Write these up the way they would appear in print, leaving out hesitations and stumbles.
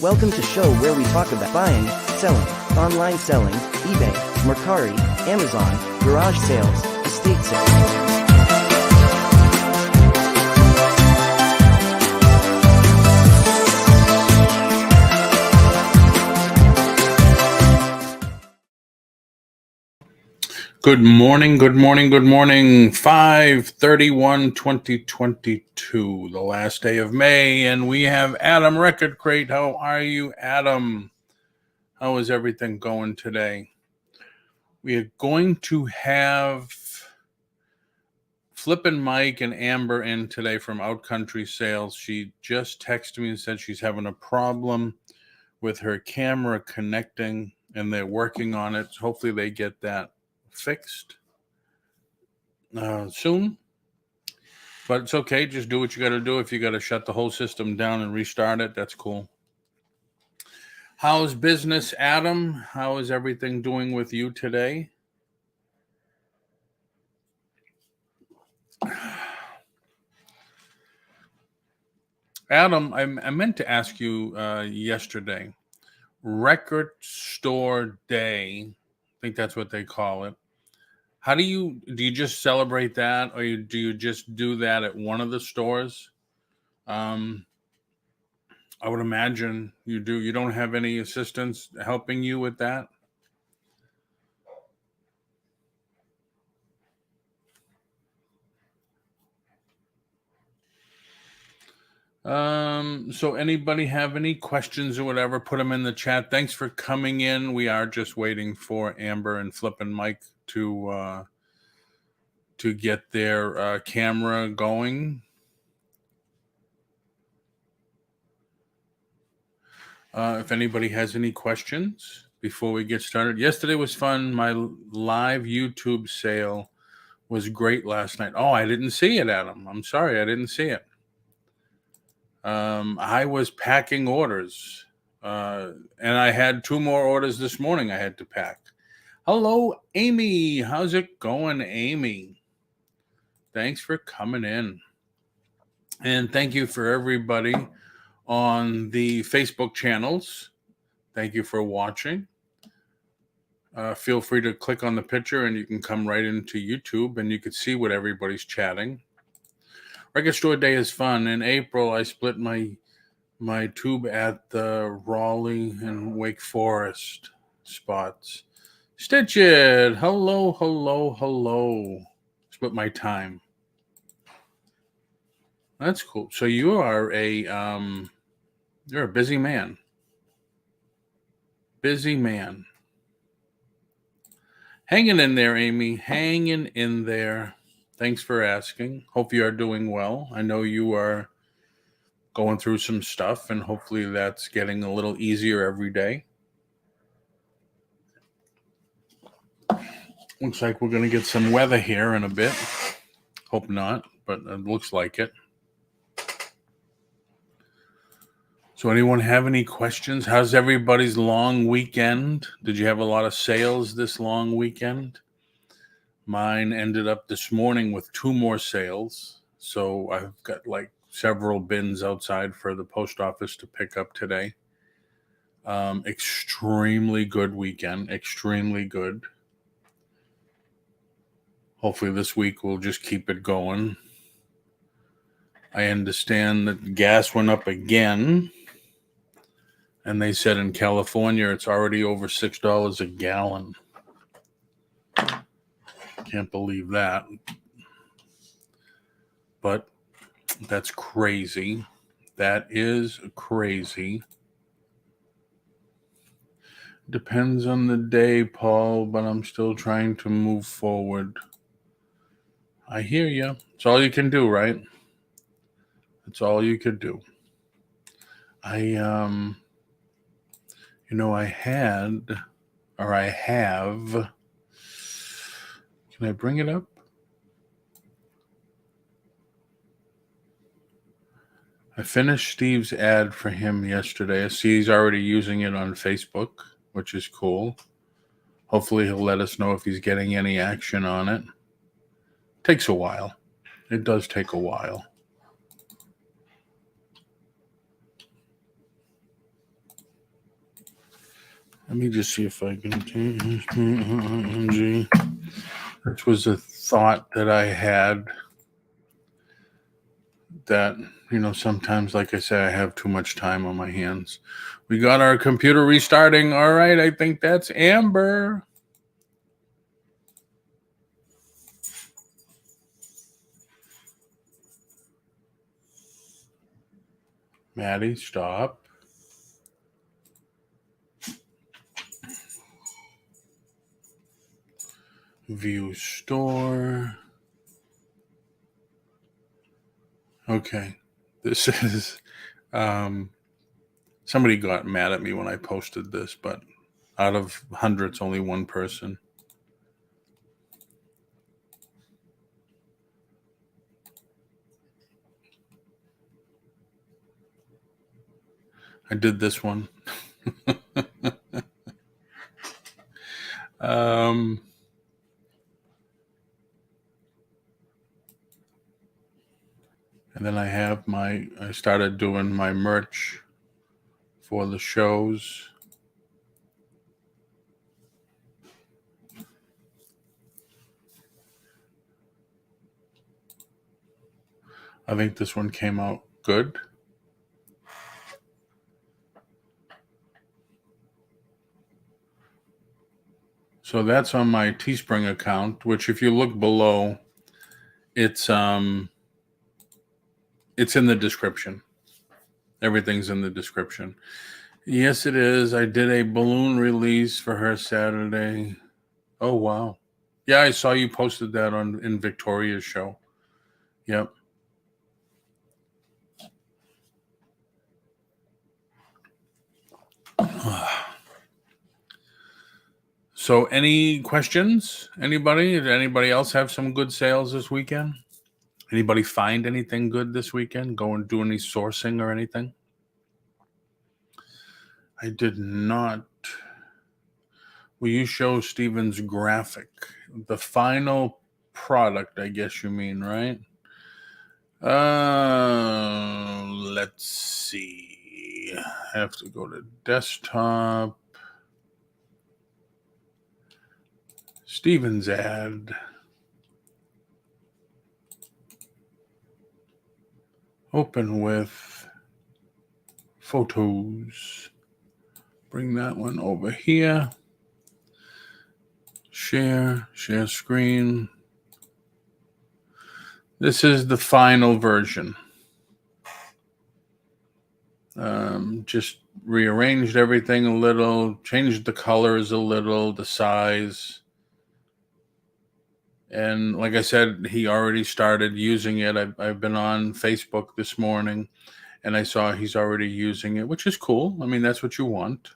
Welcome to show where we talk about buying, selling, online selling, eBay, Mercari, Amazon, garage sales, estate sales. Good morning, good morning, good morning. 5/31/2022, the last day of May, and we have Adam Record Crate. How are you, Adam? How is everything going today? We are going to have Flippin Mike and Amber in today from Outcountry Sales. She just texted me and said she's having a problem with her camera connecting, and they're working on it. Hopefully they get that fixed soon, but it's okay. Just do what you got to do. If you got to shut the whole system down and restart it, that's cool. How's business, Adam? How is everything doing with you today? Adam, I meant to ask you yesterday. Record Store Day, I think that's what they call it. How do you just celebrate that, or do you just do that at one of the stores? I would imagine you do. You don't have any assistants helping you with that? So anybody have any questions or whatever, put them in the chat. Thanks for coming in. We are just waiting for Amber and Flippin Mike to get their camera going. If anybody has any questions before we get started. Yesterday was fun. My live YouTube sale was great last night. Oh, I didn't see it, Adam. I'm sorry, I didn't see it. I was packing orders, and I had 2 more orders this morning I had to pack. Hello, Amy. How's it going, Amy? Thanks for coming in. And thank you for everybody on the Facebook channels. Thank you for watching. Feel free to click on the picture and you can come right into YouTube and you can see what everybody's chatting. Record Store Day is fun. In April, I split my tube at the Raleigh and Wake Forest spots. Stitch it. Hello, hello, hello. Split my time. That's cool. So you are you're a busy man. Busy man. Hanging in there, Amy. Hanging in there. Thanks for asking. Hope you are doing well. I know you are going through some stuff, and hopefully that's getting a little easier every day. Looks like we're going to get some weather here in a bit. Hope not, but it looks like it. So anyone have any questions? How's everybody's long weekend? Did you have a lot of sales this long weekend? Mine ended up this morning with 2 more sales. So I've got like several bins outside for the post office to pick up today. Extremely good weekend. Extremely good. Hopefully this week we'll just keep it going. I understand that gas went up again. And they said in California it's already over $6 a gallon. Can't believe that. But that's crazy. That is crazy. Depends on the day, Paul, but I'm still trying to move forward. I hear you. It's all you can do, right? It's all you could do. I have. Can I bring it up? I finished Steve's ad for him yesterday. I see he's already using it on Facebook, which is cool. Hopefully he'll let us know if he's getting any action on it. Takes a while. It does take a while. Let me just see if I can. Which was a thought that I had that, sometimes, like I said, I have too much time on my hands. We got our computer restarting. All right. I think that's Amber. Maddie, stop. View store. Okay. This is somebody got mad at me when I posted this, but out of hundreds, only one person. I did this one. And then I started doing my merch for the shows. I think this one came out good. So that's on my Teespring account, which if you look below, it's in the description. Everything's in the description. Yes, it is. I did a balloon release for her Saturday. Oh, wow. Yeah, I saw you posted that in Victoria's show. Yep. So any questions? Anybody? Did anybody else have some good sales this weekend? Anybody find anything good this weekend? Go and do any sourcing or anything? I did not. Will you show Steven's graphic? The final product, I guess you mean, right? Let's see. I have to go to desktop. Steven's ad. Open with photos. Bring that one over here. Share screen. This is the final version. Just rearranged everything a little, changed the colors a little, the size. And like I said, he already started using it. I've been on Facebook this morning, and I saw he's already using it, which is cool. I mean, that's what you want.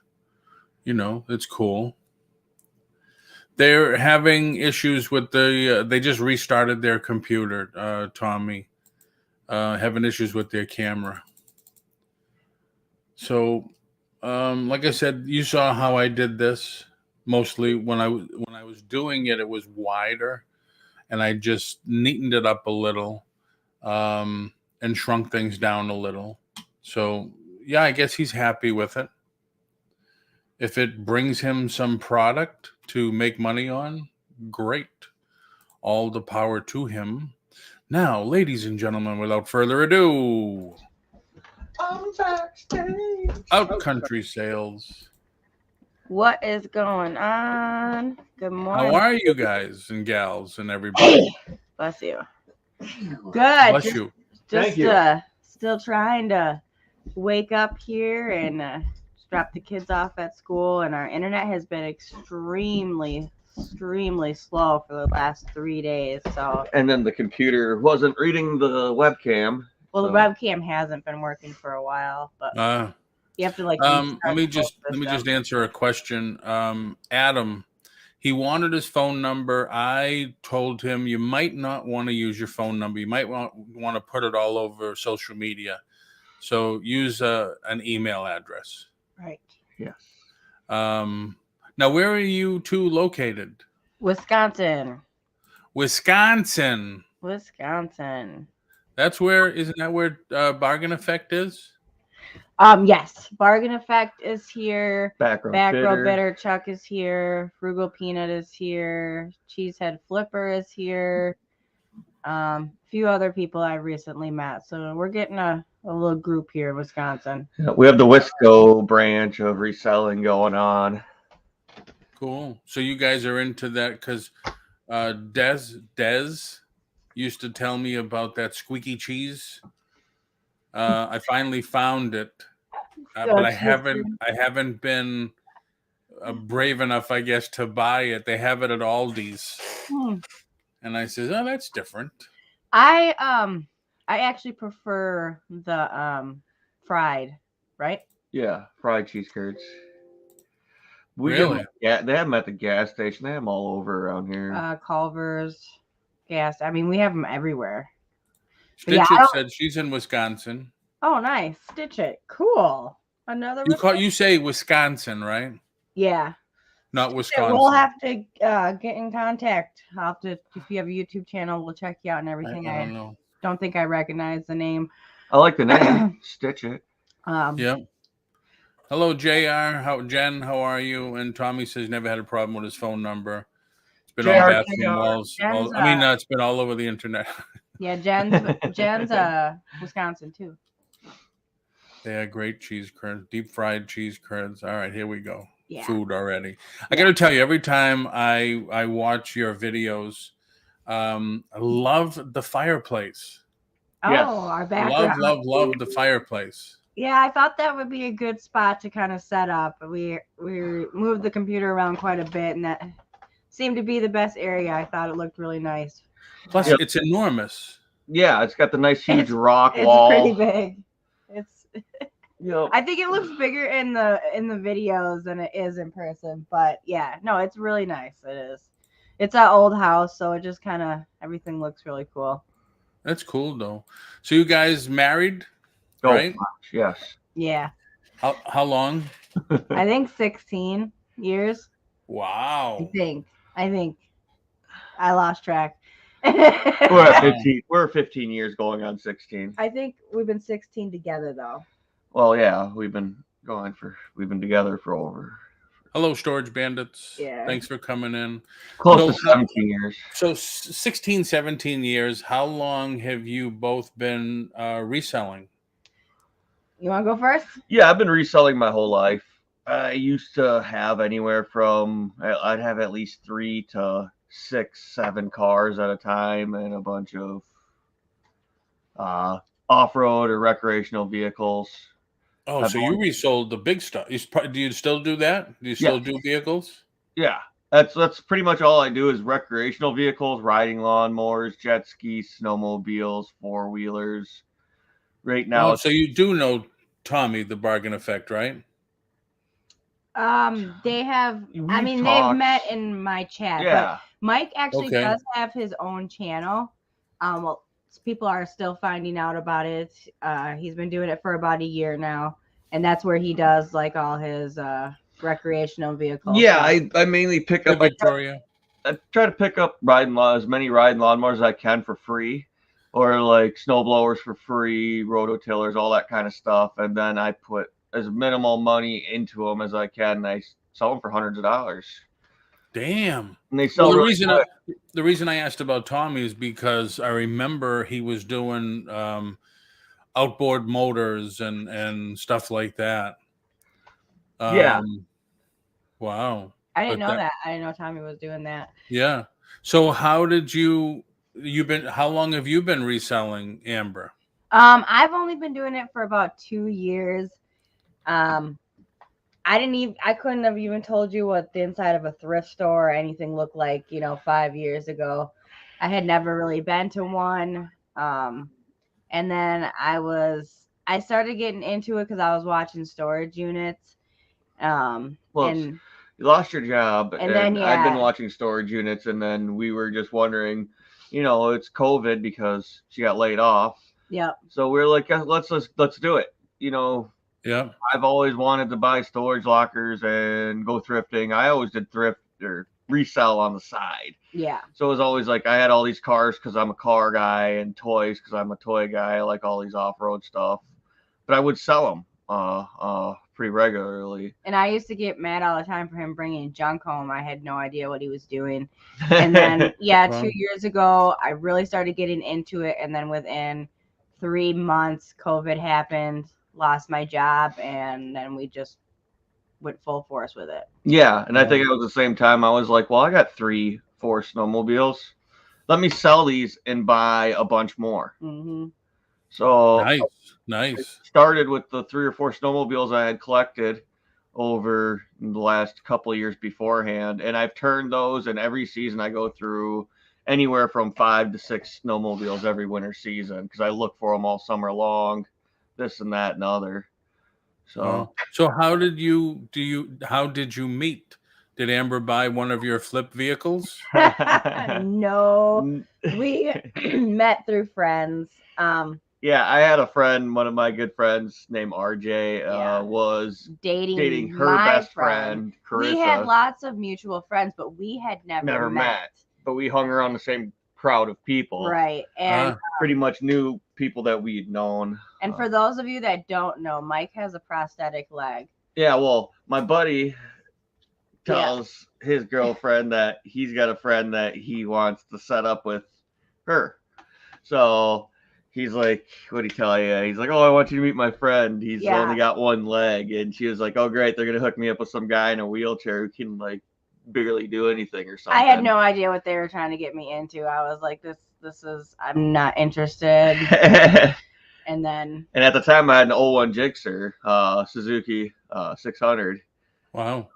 It's cool. They're having issues with they just restarted their computer, Tommy, having issues with their camera. So, like I said, you saw how I did this. Mostly when I was doing it, it was wider, and I just neatened it up a little, and shrunk things down a little. So, yeah, I guess he's happy with it. If it brings him some product to make money on, great. All the power to him. Now, ladies and gentlemen, without further ado, Out Country Sales. What is going on? Good morning. How are you guys and gals and everybody? Bless you. Good. Bless you. Just still trying to wake up here and drop the kids off at school, and our internet has been extremely slow for the last 3 days. So. And then the computer wasn't reading the webcam. Well, the webcam hasn't been working for a while, but you have to let me just answer a question. Adam, he wanted his phone number. I told him you might not want to use your phone number. You might want to put it all over social media. So use an email address. Right. Yes. Now, where are you two located? Wisconsin. That's where, isn't that where Bargain Effect is? Yes, Bargain Effect is here. Back row Back Row bitter. Bitter Chuck is here. Frugal Peanut is here. Cheesehead Flipper is here. A few other people I recently met. So we're getting a little group here in Wisconsin. Yeah, we have the Wisco branch of reselling going on. Cool. So you guys are into that because Des used to tell me about that squeaky cheese. I finally found it, but I haven't been brave enough, I guess, to buy it. They have it at Aldi's, and I said, "Oh, that's different." I actually prefer the fried, right? Yeah, fried cheese curds. We Really? Get them, they have them at the gas station. They have them all over around here. Culver's, gas. I mean, we have them everywhere. But Stitch yeah, It said she's in Wisconsin. Oh, nice. Stitch It. Cool. Another. You say Wisconsin, right? Yeah. Not Wisconsin. We'll have to get in contact. I'll have to, if you have a YouTube channel, we'll check you out and everything. I don't know. Don't think I recognize the name. I like the name. Stitch It. Yeah. Hello, JR. Jen, how are you? And Tommy says never had a problem with his phone number. It's been on bathroom walls. It's been all over the internet. Yeah, Jen's Wisconsin too. Yeah, great cheese curds, deep fried cheese curds. All right, here we go. Yeah. Food already. I got to tell you, every time I watch your videos, I love the fireplace. Oh, Yes. our background. Love the fireplace. Yeah, I thought that would be a good spot to kind of set up. We moved the computer around quite a bit, and that seemed to be the best area. I thought it looked really nice. Plus, it's enormous. Yeah, it's got the nice huge rock wall. It's pretty big. It's. Yep. I think it looks bigger in the videos than it is in person. But yeah, no, it's really nice. It is. It's an old house, so it just kind of everything looks really cool. That's cool, though. So you guys married, Oh, right? yes. Yeah. How long? I think 16 years. Wow. I think. I lost track. We're at 15. We're 15 years going on 16. I think we've been 16 together though. Well, yeah, we've been together for over. Hello, Storage Bandits. Yeah. Thanks for coming in. Close to 17 years. So 16, 17 years. How long have you both been reselling? You want to go first? Yeah, I've been reselling my whole life. I used to have anywhere from, I'd have at least 3 to 6, 7 cars at a time and a bunch of off-road or recreational vehicles. Oh, so you resold the big stuff. Do you still do that? Do you still do vehicles? Yeah, that's pretty much all I do is recreational vehicles, riding lawnmowers, jet skis, snowmobiles, four-wheelers. Right now. Oh, so you do know Tommy, the Bargain Effect, right? They have. They've met in my chat. Yeah. But Mike actually does have his own channel. Well, people are still finding out about it. He's been doing it for about a year now, and that's where he does like all his recreational vehicles. Yeah, I mainly pick up Victoria. I try to pick up as many riding lawnmowers as I can for free, or like snow blowers for free, rototillers, all that kind of stuff, and then I put as minimal money into them as I can, and I sell them for hundreds of dollars. Damn. And they sell. Well, the reason I asked about Tommy is because I remember he was doing outboard motors and stuff like that. Yeah. Wow. I didn't know that. I didn't know Tommy was doing that. Yeah. So how did how long have you been reselling, Amber? I've only been doing it for about 2 years. I couldn't have even told you what the inside of a thrift store or anything looked like, 5 years ago. I had never really been to one. And then I started getting into it because I was watching storage units. And you lost your job, and then I'd been watching storage units, and then we were just wondering, it's COVID because she got laid off. Yep. So we're like, let's do it. Yeah. I've always wanted to buy storage lockers and go thrifting. I always did thrift or resell on the side. Yeah. So it was always like I had all these cars because I'm a car guy and toys because I'm a toy guy. I like all these off-road stuff, but I would sell them pretty regularly. And I used to get mad all the time for him bringing junk home. I had no idea what he was doing. And then, yeah, Wow. 2 years ago, I really started getting into it. And then within 3 months, COVID happened, lost my job, and then we just went full force with it. Yeah, and I Wow. think it was the same time I was like, well, I got 4 snowmobiles. Let me sell these and buy a bunch more. Mm-hmm. So Nice. started with the 3 or 4 snowmobiles I had collected over the last couple of years beforehand, and I've turned those, and every season I go through anywhere from 5 to 6 snowmobiles every winter season because I look for them all summer long, this and that and other. So Wow. So how did you meet? Did Amber buy one of your flip vehicles? No, we met through friends. Yeah, I had a friend, one of my good friends named RJ, Yeah. was dating her my best friend, Carissa. We had lots of mutual friends, but we had never met. But we hung around the same crowd of people. Right. And pretty much knew people that we'd known. and for those of you that don't know, Mike has a prosthetic leg. Yeah, well, my buddy tells his girlfriend that he's got a friend that he wants to set up with her. So he's like, what'd he tell you? He's like, oh, I want you to meet my friend. He's only got one leg. And she was like, oh, great. They're going to hook me up with some guy in a wheelchair who can, like, barely do anything or something. I had no idea what they were trying to get me into. I was like, this is, I'm not interested. And then. And at the time, I had an 01 Gixxer, Suzuki 600. Wow.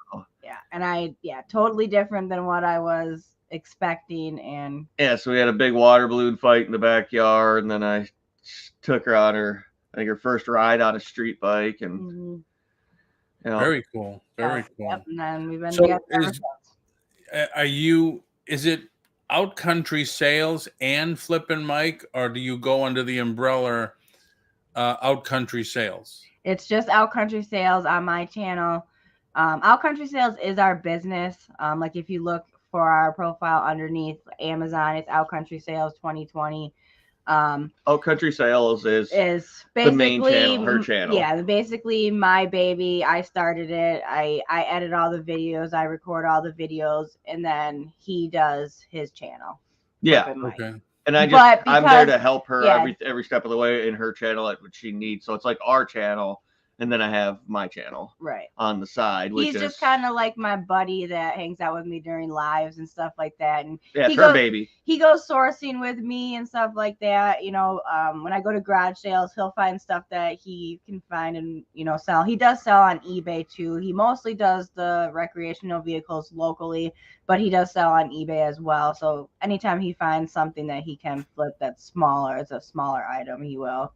Yeah. And totally different than what I was expecting. And yeah, so we had a big water balloon fight in the backyard, and then I took her on her first ride on a street bike, and very cool. Very cool. Yep, and then we've been together ever since. Is it Out Country Sales and Flippin' Mike, or do you go under the umbrella Out Country Sales? It's just Out Country Sales on my channel. Out Country Sales is our business. Like if you look for our profile underneath Amazon, it's Out Country Sales 2020. Out Country Sales is basically the main channel, her channel. Yeah, basically my baby. I started it. I edit all the videos. I record all the videos, and then he does his channel. Yeah. Okay. And I'm there to help her every step of the way in her channel at what she needs. So it's like our channel, and then I have my channel on the side. Which He's just kind of like my buddy that hangs out with me during lives and stuff like that. And yeah, it's her baby. He goes sourcing with me and stuff like that. You know, when I go to garage sales, he'll find stuff that he can find and, sell. He does sell on eBay too. He mostly does the recreational vehicles locally, but he does sell on eBay as well. So anytime he finds something that he can flip that's smaller, it's a smaller item, he will.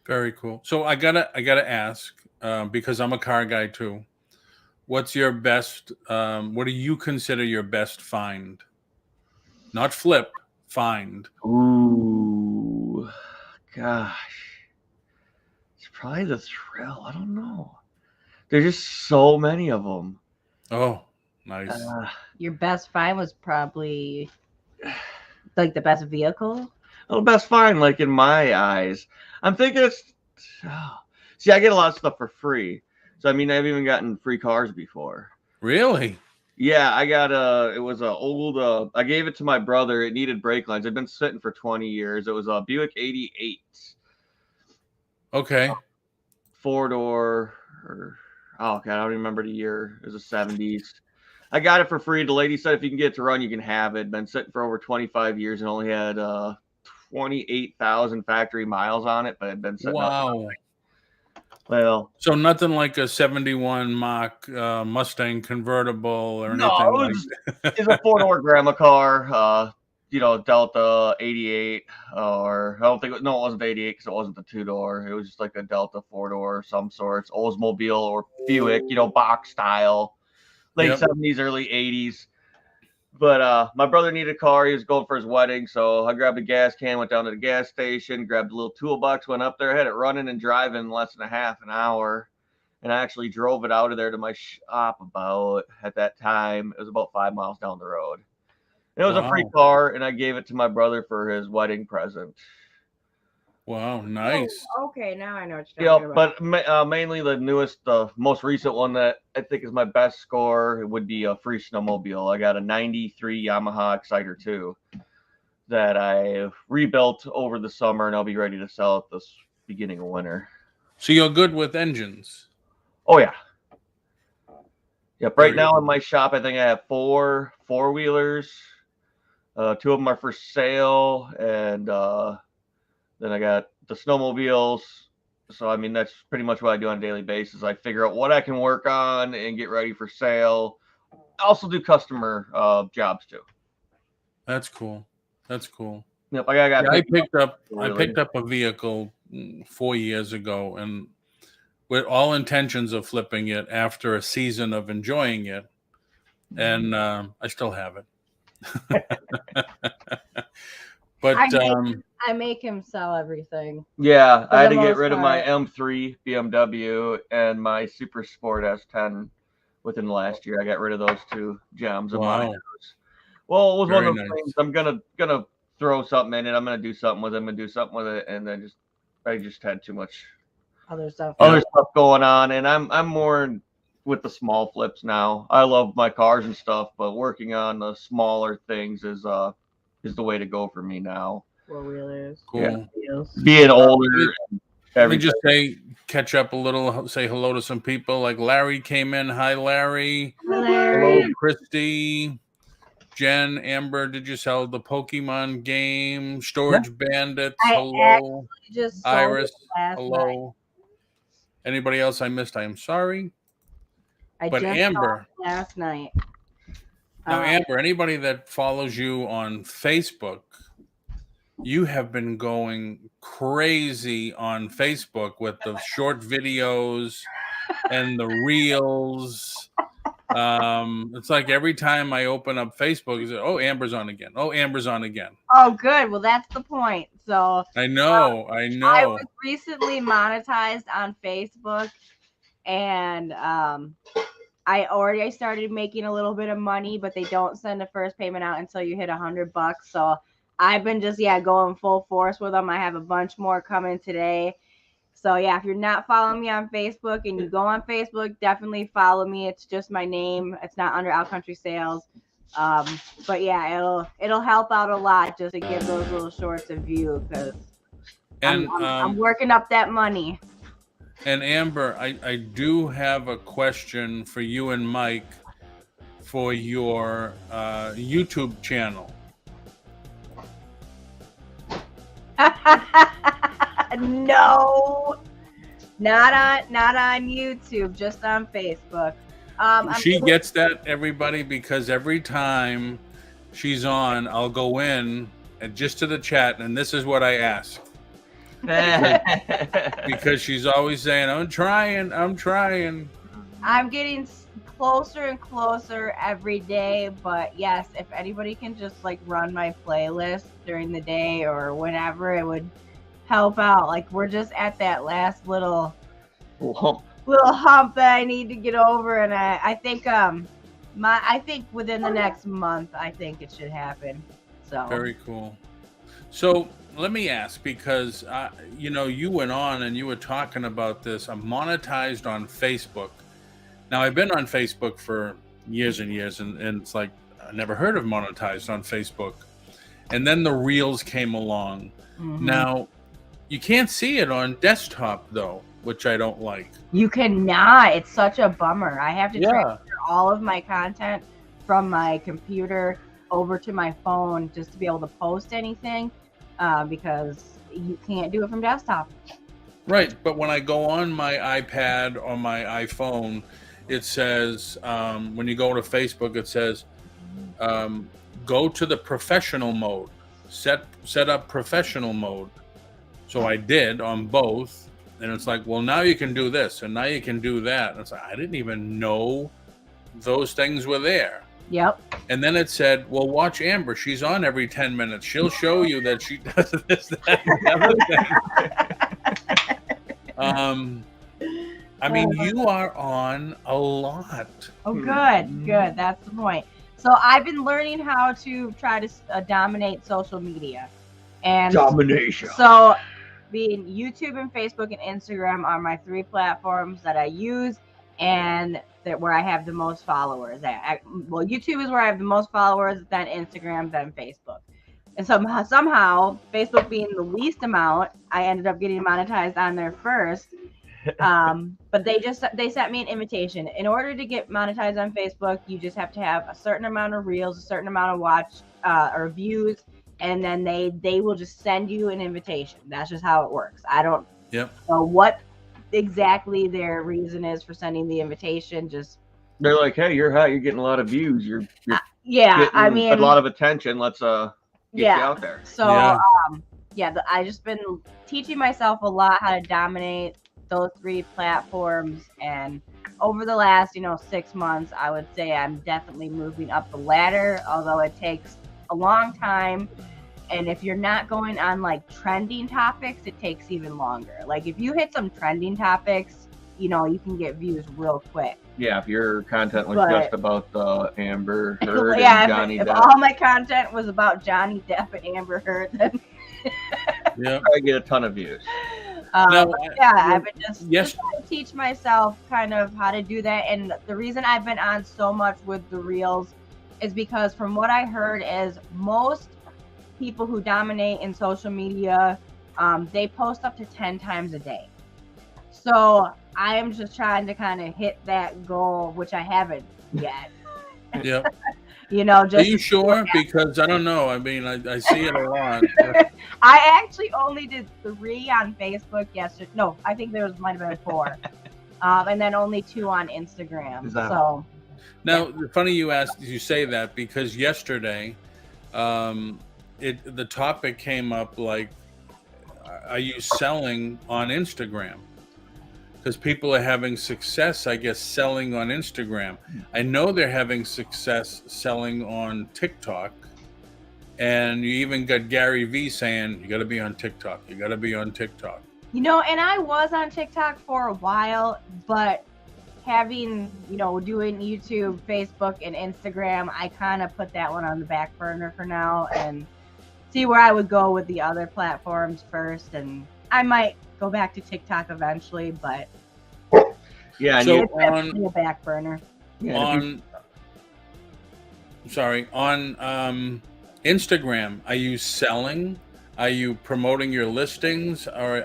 Very cool. So I gotta ask, because I'm a car guy too. What's your best? What do you consider your best find? Not flip, find. Ooh, gosh, it's probably the thrill. I don't know. There's just so many of them. Oh, nice. Your best find was probably like the best vehicle. Well, best find, like in my eyes. I'm thinking see, I get a lot of stuff for free. So, I mean, I've even gotten free cars before. Really? Yeah, I got it was an old, I gave it to my brother. It needed brake lines. It'd been sitting for 20 years. It was a Buick 88. Okay. 4-door, oh, God, I don't remember the year. It was the 70s. I got it for free. The lady said if you can get it to run, you can have it. Been sitting for over 25 years and only had 28,000 factory miles on it, but had been sitting wow. Well, so nothing like a 71 Mach Mustang convertible or anything. No, it's a 4-door grandma car. Delta 88, or I don't think it wasn't the 88 because it wasn't the 2-door. It was just like a Delta 4-door of some sorts, Oldsmobile or Buick, box style, late 70s, early 80s. But my brother needed a car. He was going for his wedding. So I grabbed a gas can, went down to the gas station, grabbed a little toolbox, went up there, had it running and driving in less than a half an hour. And I actually drove it out of there to my shop at that time, it was about 5 miles down the road. And it was a free car, and I gave it to my brother for his wedding present. Wow, nice. Oh, okay, now I know what you're talking Yep, about. but mainly the newest, most recent one that I think is my best score would be a free snowmobile. I got a 93 Yamaha Exciter 2 that I rebuilt over the summer, and I'll be ready to sell it this beginning of winter. So you're good with engines. Oh, yeah. Yep, right Very now good. in my shop, I think I have 4 four-wheelers. 2 of them are for sale, and then I got the snowmobiles. So, I mean, that's pretty much what I do on a daily basis. I figure out what I can work on and get ready for sale. I also do customer jobs too. That's cool. That's cool. Yep, I got Yeah, I picked up really. a vehicle 4 years ago, and with all intentions of flipping it after a season of enjoying it, and I still have it. But I make him sell everything. Yeah, For I had the to get most rid of my part. M3 BMW and my Super Sport S10 within the last year. I got rid of those 2 gems of mine. wow, Well, it was one very of those nice. things. I'm gonna throw something in it. I'm gonna do something with them and do something with it, and then I just had too much Other stuff. other stuff going on, and I'm more with the small flips now. I love my cars and stuff, but working on the smaller things is the way to go for me now. 4-wheelers. Cool. Being older, Let me just catch up a little, say hello to some people. Like Larry came in. Hi, Larry. Larry. Hello, Christy. Jen, Amber, did you sell the Pokemon game? Storage Bandits. I Hello. Just Iris. last Hello. night. Anybody else I missed? I am sorry. But just Amber. saw it last night. Now, Amber, anybody that follows you on Facebook, you have been going crazy on Facebook with the short videos and the reels. It's like every time I open up Facebook, it's oh, Amber's on again. Oh, Amber's on again. Oh, good. Well, that's the point. So I know. I was recently monetized on Facebook, and I started making a little bit of money, but they don't send the first payment out until you hit $100. So I've been just going full force with them. I have a bunch more coming today. So yeah, if you're not following me on Facebook and you go on Facebook, definitely follow me. It's just my name. It's not under Country Sales. But yeah, it'll help out a lot just to give those little shorts a view, because I'm working up that money. And Amber, I do have a question for you and Mike for your YouTube channel. No, not on YouTube, just on Facebook. She gets that, everybody, because every time she's on, I'll go in and just to the chat, and this is what I ask. Because she's always saying, I'm trying. I'm getting closer and closer every day, but yes, if anybody can just run my playlist during the day or whenever, it would help out. We're just at that last little hump that I need to get over, and I think I think within the next month, I think it should happen. So very cool. So let me ask, because you went on and you were talking about this. I'm monetized on Facebook. Now, I've been on Facebook for years and years, and it's like I never heard of monetized on Facebook. And then the Reels came along. Mm-hmm. Now, you can't see it on desktop, though, which I don't like. You cannot. It's such a bummer. I have to transfer all of my content from my computer over to my phone just to be able to post anything, because you can't do it from desktop. Right, but when I go on my iPad or my iPhone, it says, when you go to Facebook, it says, go to the professional mode, set up professional mode. So I did on both, and it's like, well, now you can do this, and now you can do that. And it's like, I didn't even know those things were there. Yep. And then it said, well, watch Amber. She's on every 10 minutes. She'll show you that she does this, that, and the other thing. I mean, you are on a lot. Oh, good. That's the point. So I've been learning how to try to dominate social media. And domination. So being YouTube and Facebook and Instagram are my 3 platforms that I use, and that where I have the most followers. Well, YouTube is where I have the most followers, then Instagram, then Facebook. And somehow Facebook being the least amount, I ended up getting monetized on there first. But they sent me an invitation. In order to get monetized on Facebook, you just have to have a certain amount of reels, a certain amount of watch or views, and then they will just send you an invitation. That's just how it works. I don't know what exactly their reason is for sending the invitation. Just they're like, hey, you're hot, you're getting a lot of views, you're yeah, I mean, a lot of attention. Let's get you out there. So I just been teaching myself a lot how to dominate those 3 platforms, and over the last 6 months, I would say I'm definitely moving up the ladder, although it takes a long time. And if you're not going on like trending topics, it takes even longer. Like if you hit some trending topics, you can get views real quick. Yeah, if your content was just about the Amber Heard and Johnny if Depp. all my content was about Johnny Depp and Amber Heard, then I get a ton of views. I've been just trying to teach myself kind of how to do that. And the reason I've been on so much with the reels is because from what I heard is most people who dominate in social media, they post up to 10 times a day. So I am just trying to kind of hit that goal, which I haven't yet. Yeah. Just are you sure? Because I don't know. I mean, I see it a lot. I actually only did 3 on Facebook yesterday. No, I think might have been 4. And then only 2 on Instagram. So now, funny you say that, because yesterday, the topic came up like, are you selling on Instagram? Because people are having success, I guess, selling on Instagram. I know they're having success selling on TikTok. And you even got Gary Vee saying, you got to be on TikTok. You got to be on TikTok. And I was on TikTok for a while, but having, doing YouTube, Facebook, and Instagram, I kind of put that one on the back burner for now and see where I would go with the other platforms first. And I might go back to TikTok eventually, but so it's definitely a back burner. On Instagram, are you selling? Are you promoting your listings? Or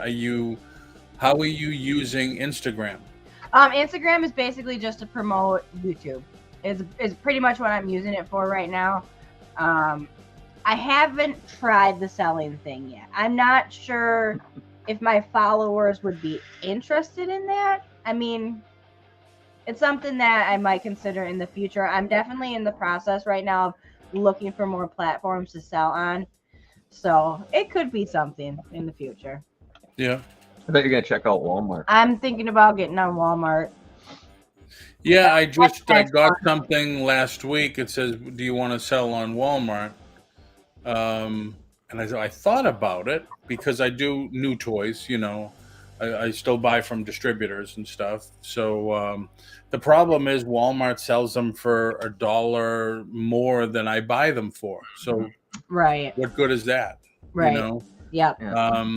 how are you using Instagram? Instagram is basically just to promote YouTube. Is pretty much what I'm using it for right now. I haven't tried the selling thing yet. I'm not sure if my followers would be interested in that. I mean, it's something that I might consider in the future. I'm definitely in the process right now of looking for more platforms to sell on. So it could be something in the future. Yeah. I bet you're going to check out Walmart. I'm thinking about getting on Walmart. Yeah, I got something last week. It says, do you want to sell on Walmart? And I thought about it because I do new toys, I still buy from distributors and stuff. So the problem is Walmart sells them for $1 more than I buy them for. So what good is that? Right. Yep.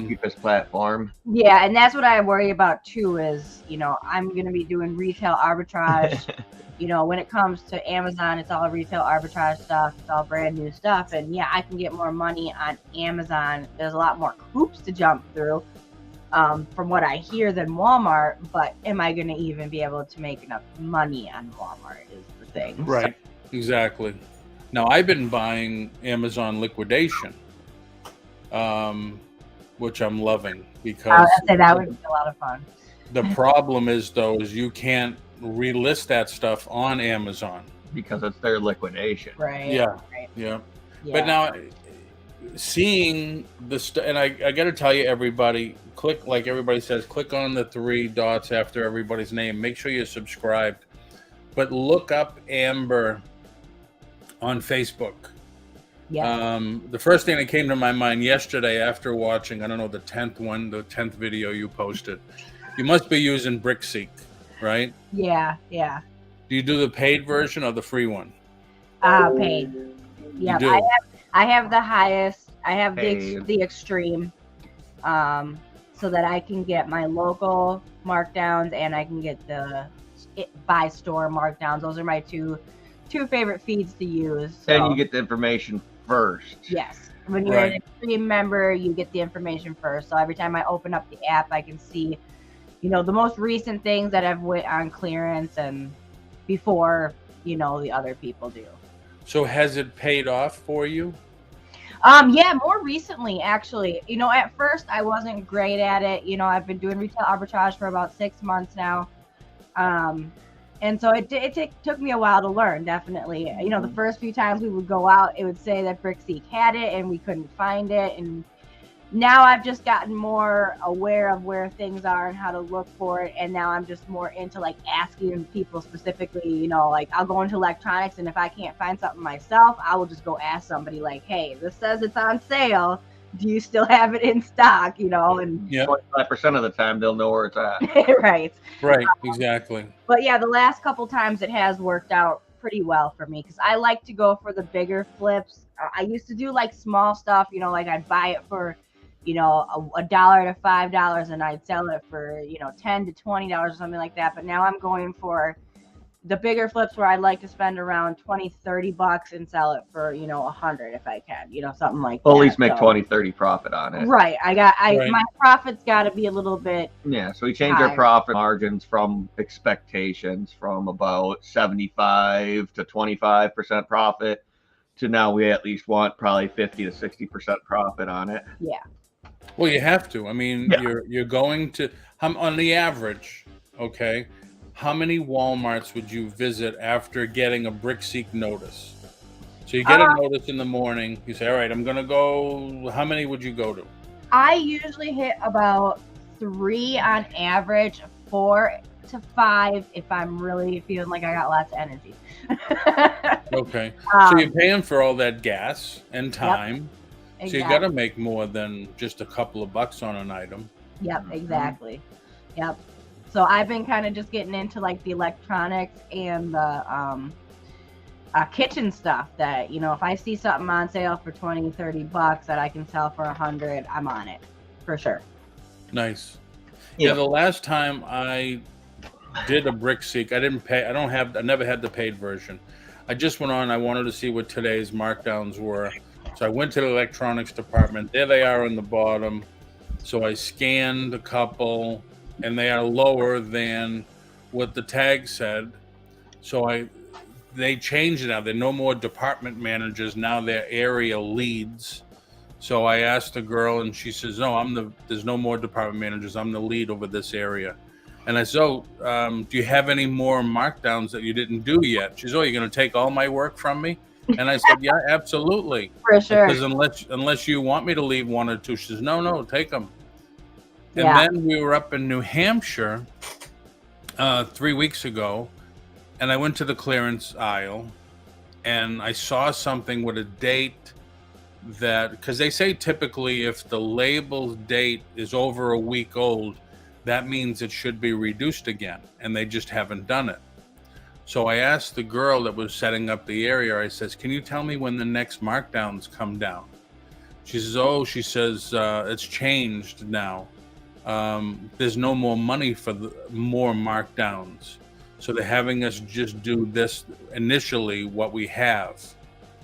Cheapest platform. Yeah, and that's what I worry about too is, I'm going to be doing retail arbitrage. When it comes to Amazon, it's all retail arbitrage stuff. It's all brand new stuff. And yeah, I can get more money on Amazon. There's a lot more hoops to jump through from what I hear than Walmart. But am I going to even be able to make enough money on Walmart is the thing. Right. Exactly. Now, I've been buying Amazon liquidation, which I'm loving because I'd say that would be a lot of fun. The problem is, though, is you can't relist that stuff on Amazon because it's their liquidation. Right. Yeah. Right. Yeah. But now seeing and I got to tell you, everybody, click, like everybody says, click on the 3 dots after everybody's name. Make sure you're subscribed, but look up Amber on Facebook. Yeah. The first thing that came to my mind yesterday after watching, I don't know, the 10th video you posted, you must be using BrickSeek, right? Yeah. Do you do the paid version or the free one? Paid. Yeah, I have the highest. I have the extreme. so that I can get my local markdowns and I can get the by store markdowns. Those are my two favorite feeds to use. So. And you get the information first. Yes. When you're an Extreme member, you get the information first. So every time I open up the app, I can see, the most recent things that have went on clearance and before, the other people do. So has it paid off for you? Yeah, more recently, actually. At first I wasn't great at it. I've been doing retail arbitrage for about 6 months now. And so it took me a while to learn, definitely. The first few times we would go out, it would say that BrickSeek had it and we couldn't find it. And now I've just gotten more aware of where things are and how to look for it. And now I'm just more into like asking people specifically, like I'll go into electronics, and if I can't find something myself, I will just go ask somebody like, hey, this says it's on sale. Do you still have it in stock? And 25% of the time they'll know where it's at. Right. Right, exactly. But yeah, the last couple times it has worked out pretty well for me because I like to go for the bigger flips. I used to do like small stuff, like I'd buy it for, $1 to $5 and I'd sell it for, $10 to $20 or something like that. But now I'm going for the bigger flips where I'd like to spend around $20-$30 and sell it for, $100 if I can, something like that. Well, at least make 20-30 profit on it. Right. My profit's got to be a little bit. Yeah. So we change our profit margins from expectations from about 75 to 25% profit to now we at least want probably 50 to 60% profit on it. Yeah. Well, you have to. I mean, you're going to, on the average, okay, how many Walmarts would you visit after getting a BrickSeek notice? So you get a notice in the morning. You say, all right, I'm going to go. How many would you go to? I usually hit about 3 on average, 4 to 5 if I'm really feeling like I got lots of energy. Okay. So you're paying for all that gas and time. Yep, exactly. So you got to make more than just a couple of bucks on an item. Yep, exactly. Yep. So I've been kind of just getting into like the electronics and the kitchen stuff that, if I see something on sale for $20-$30 that I can sell for $100, I'm on it for sure. Nice. Yeah. The last time I did a BrickSeek, I never had the paid version. I just went on, I wanted to see what today's markdowns were. So I went to the electronics department. There they are on the bottom. So I scanned a couple, and they are lower than what the tag said. So they changed it now. They're no more department managers. Now they're area leads. So I asked the girl, and she says, no, there's no more department managers. I'm the lead over this area. And I said, do you have any more markdowns that you didn't do yet? She says, you're going to take all my work from me? And I said, yeah, absolutely. For sure. Because unless you want me to leave 1 or 2, she says, no, take them. And then we were up in New Hampshire 3 weeks ago, and I went to the clearance aisle, and I saw something with a date because they say typically if the label date is over a week old, that means it should be reduced again, and they just haven't done it. So I asked the girl that was setting up the area, I says, can you tell me when the next markdowns come down? She says, it's changed now. There's no more money for more markdowns. So they're having us just do this initially, what we have.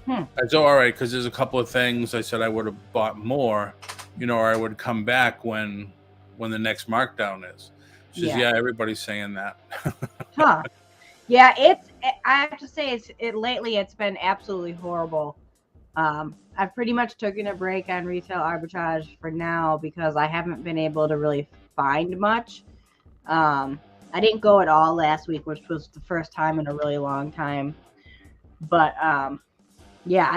I said, all right, because there's a couple of things. I said I would have bought more, or I would come back when the next markdown is. She says, yeah, everybody's saying that. Huh. Yeah, I have to say lately it's been absolutely horrible. I've pretty much taken a break on retail arbitrage for now because I haven't been able to really find much. I didn't go at all last week, which was the first time in a really long time. But I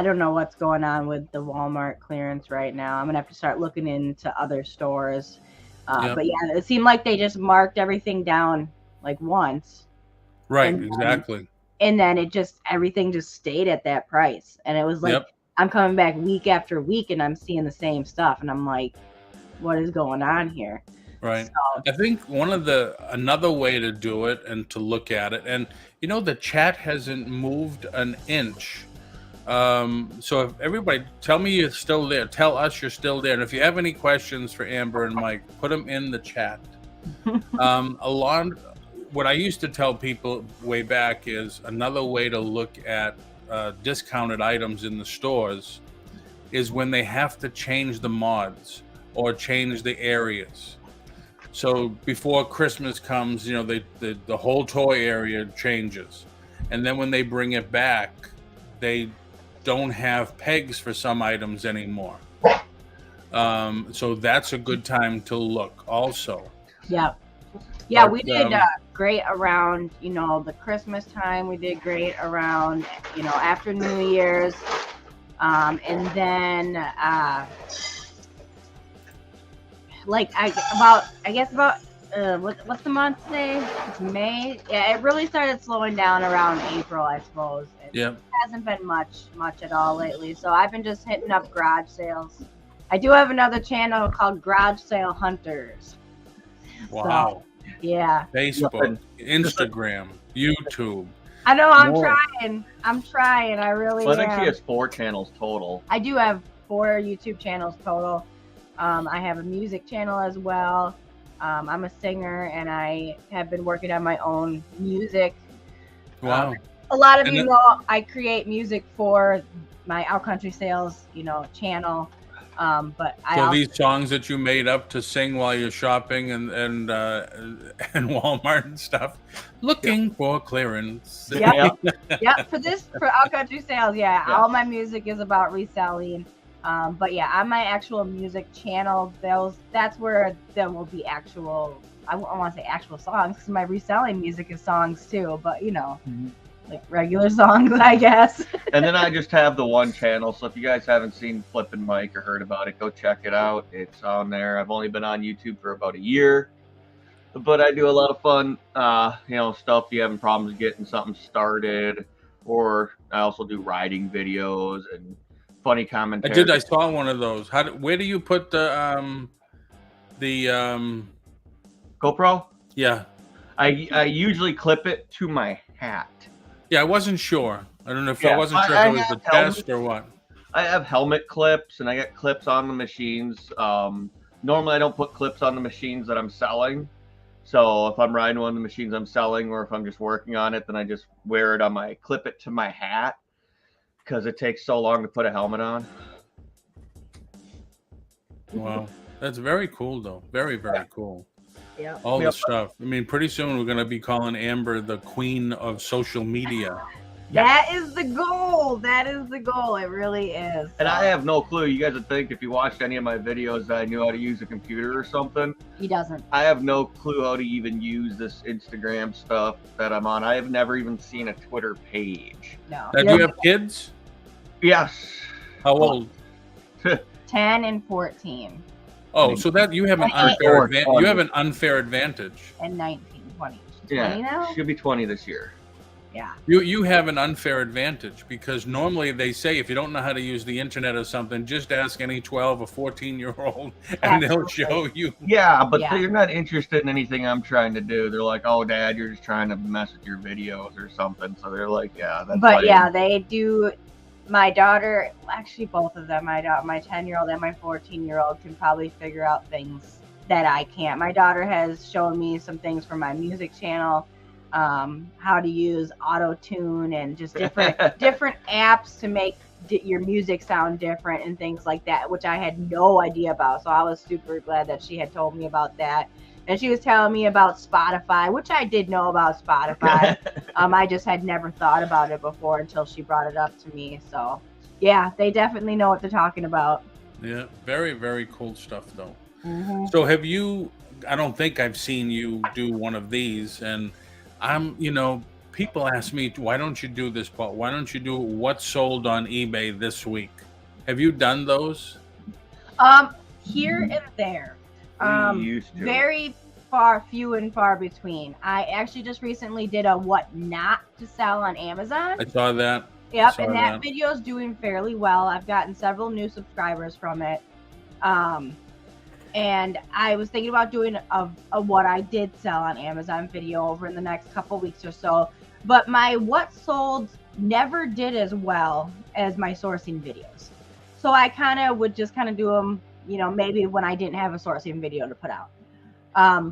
don't know what's going on with the Walmart clearance right now. I'm gonna have to start looking into other stores. But yeah, it seemed like they just marked everything down like once. Right, exactly. And then everything just stayed at that price. And it was like, I'm coming back week after week and I'm seeing the same stuff. And I'm like, what is going on here? Right. So, I think another way to do it and to look at it, and the chat hasn't moved an inch. So if everybody, tell me you're still there. Tell us you're still there. And if you have any questions for Amber and Mike, put them in the chat. What I used to tell people way back is another way to look at discounted items in the stores is when they have to change the mods or change the areas. So before Christmas comes, you know, the whole toy area changes. And then when they bring it back, they don't have pegs for some items anymore. So that's a good time to look also. Yeah. Yeah, But, we did great around, you know, the Christmas time. We did great around, you know, after New Year's. And then what's the month today? It's May. Yeah, it really started slowing down around April, I suppose. It hasn't been much at all lately. So I've been just hitting up garage sales. I do have another channel called Garage Sale Hunters. Wow. So, yeah. Facebook, Instagram, YouTube. I know, I'm trying. I really Well, I think am. she has 4 channels total. I do have 4 YouTube channels total. I have a music channel as well. I'm a singer, and I have been working on my own music. Wow. A lot of you know I create music for my Outcountry Sales, you know, channel. But these songs that you made up to sing while you're shopping and Walmart and stuff, looking for clearance. Yep. For Outcountry Sales, all my music is about reselling. But yeah, on my actual music channel, that's where there will be actual, I want to say actual songs, because my reselling music is songs too, but you know, like regular songs, I guess. And then I just have the one channel, so if you guys haven't seen Flippin Mike or heard about it, go check it out. It's on there. I've only been on YouTube for about a year, but I do a lot of fun, you know, stuff. You having problems getting something started, or I also do riding videos and funny commentary. I saw one of those. Where do you put the GoPro? Yeah. I usually clip it to my hat. Yeah, I wasn't sure. I don't know if I wasn't sure if it was the test or what. I have helmet clips, and I got clips on the machines. Normally, I don't put clips on the machines that I'm selling. So if I'm riding one of the machines I'm selling, or if I'm just working on it, then I just wear it on clip it to my hat, because it takes so long to put a helmet on. Wow. That's very cool, though. Very, very cool. Yeah. All the stuff. I mean, pretty soon we're going to be calling Amber the queen of social media. That is the goal. That is the goal. It really is. And I have no clue. You guys would think if you watched any of my videos that I knew how to use a computer or something. He doesn't. I have no clue how to even use this Instagram stuff that I'm on. I have never even seen a Twitter page. No. Now, do you have kids? Yes. How old? 10 and 14. Oh, so that you have an unfair advantage. You have an unfair advantage. And 19, 20. 20 Yeah, now? she'll be 20 this year. Yeah. You have an unfair advantage, because normally they say if you don't know how to use the internet or something, just ask any 12 or 14-year-old and they'll show you. Yeah, but they're not interested in anything I'm trying to do. They're like, "Oh, Dad, you're just trying to mess with your videos or something." So they're like, "Yeah, that's." But yeah, they do. My daughter, actually both of them, my 10-year-old and my 14-year-old can probably figure out things that I can't. My daughter has shown me some things for my music channel, how to use auto-tune and just different apps to make your music sound different and things like that, which I had no idea about. So I was super glad that she had told me about that. And she was telling me about Spotify, which I did know about Spotify. I just had never thought about it before until she brought it up to me. So, yeah, they definitely know what they're talking about. Yeah, very, very cool stuff, though. Mm-hmm. So have you, I don't think I've seen you do one of these. And people ask me, why don't you do this, Paul? Why don't you do what sold on eBay this week? Have you done those? Here and there. Used to. Very few and far between. I actually just recently did a what not to sell on Amazon. I saw that. Yep, and that video is doing fairly well. I've gotten several new subscribers from it. And I was thinking about doing a what I did sell on Amazon video over in the next couple weeks or so. but my what sold never did as well as my sourcing videos. So I kind of would just kind of do them, you know, maybe when I didn't have a sourcing video to put out.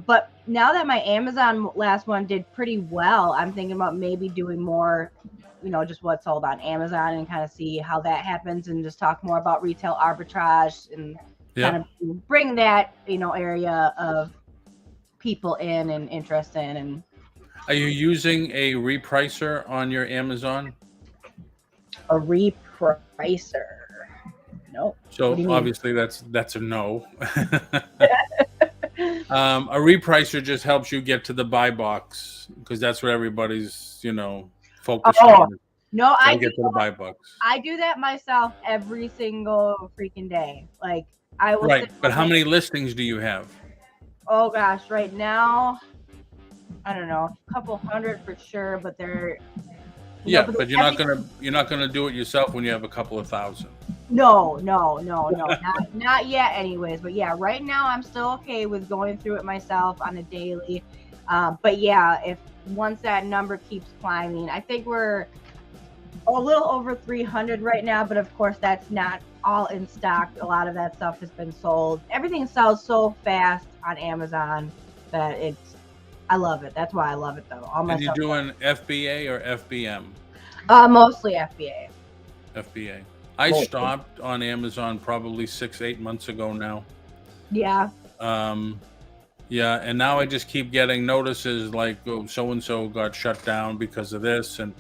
But now that my Amazon last one did pretty well, I'm thinking about maybe doing more, you know, just what's sold on Amazon and kind of see how that happens and just talk more about retail arbitrage and kind of bring that, you know, area of people in and interest in. And are you using a repricer on your Amazon? a repricer? No. So obviously that's a no. A repricer just helps you get to the buy box because that's what everybody's, you know, focused on. No, I get to the buy box. I do that myself every single freaking day. Like I will. Right, but how many listings do you have? Oh gosh, right now, I don't know, a couple hundred for sure, but they're. But you're not gonna do it yourself when you have a couple of thousand. No, not yet. Anyways, but yeah, right now I'm still okay with going through it myself on a daily. But yeah, if once that number keeps climbing, I think we're a little over 300 right now. But of course, that's not all in stock. A lot of that stuff has been sold. Everything sells so fast on Amazon that I love it. That's why I love it though. Are you doing FBA or FBM? Mostly FBA. FBA. I stopped on Amazon probably 6-8 months ago now. Yeah. Yeah, and now I just keep getting notices like, oh, so-and-so got shut down because of this, and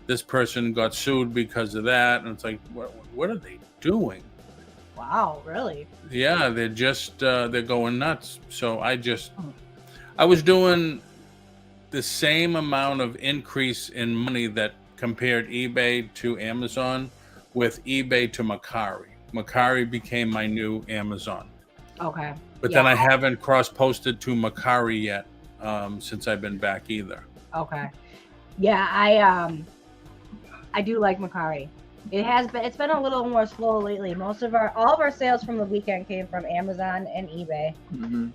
this person got sued because of that. And it's like, what are they doing? Wow, really? Yeah, they're just, they're going nuts. So I was doing the same amount of increase in money that compared eBay to Amazon with eBay to Mercari. Mercari became my new Amazon. Okay. But then I haven't cross-posted to Mercari yet since I've been back either. Okay. Yeah, I do like Mercari. It's been a little more slow lately. All of our sales from the weekend came from Amazon and eBay. Mm-hmm.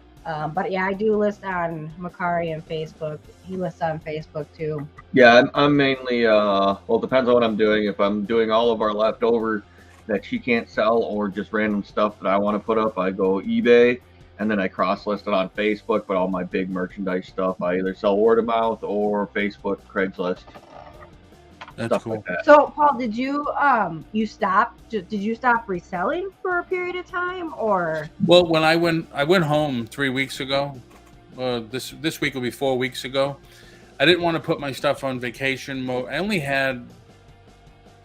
But yeah, I do list on Mercari and Facebook. He lists on Facebook too. Yeah, I'm mainly, well, it depends on what I'm doing. If I'm doing all of our leftover that she can't sell or just random stuff that I want to put up, I go eBay, and then I cross-list it on Facebook. But all my big merchandise stuff, I either sell word of mouth or Facebook, Craigslist. That's cool. Like that. So, Paul, did you Did you stop reselling for a period of time, or? Well, when I went home 3 weeks ago. This week will be 4 weeks ago. I didn't want to put my stuff on vacation mode. I only had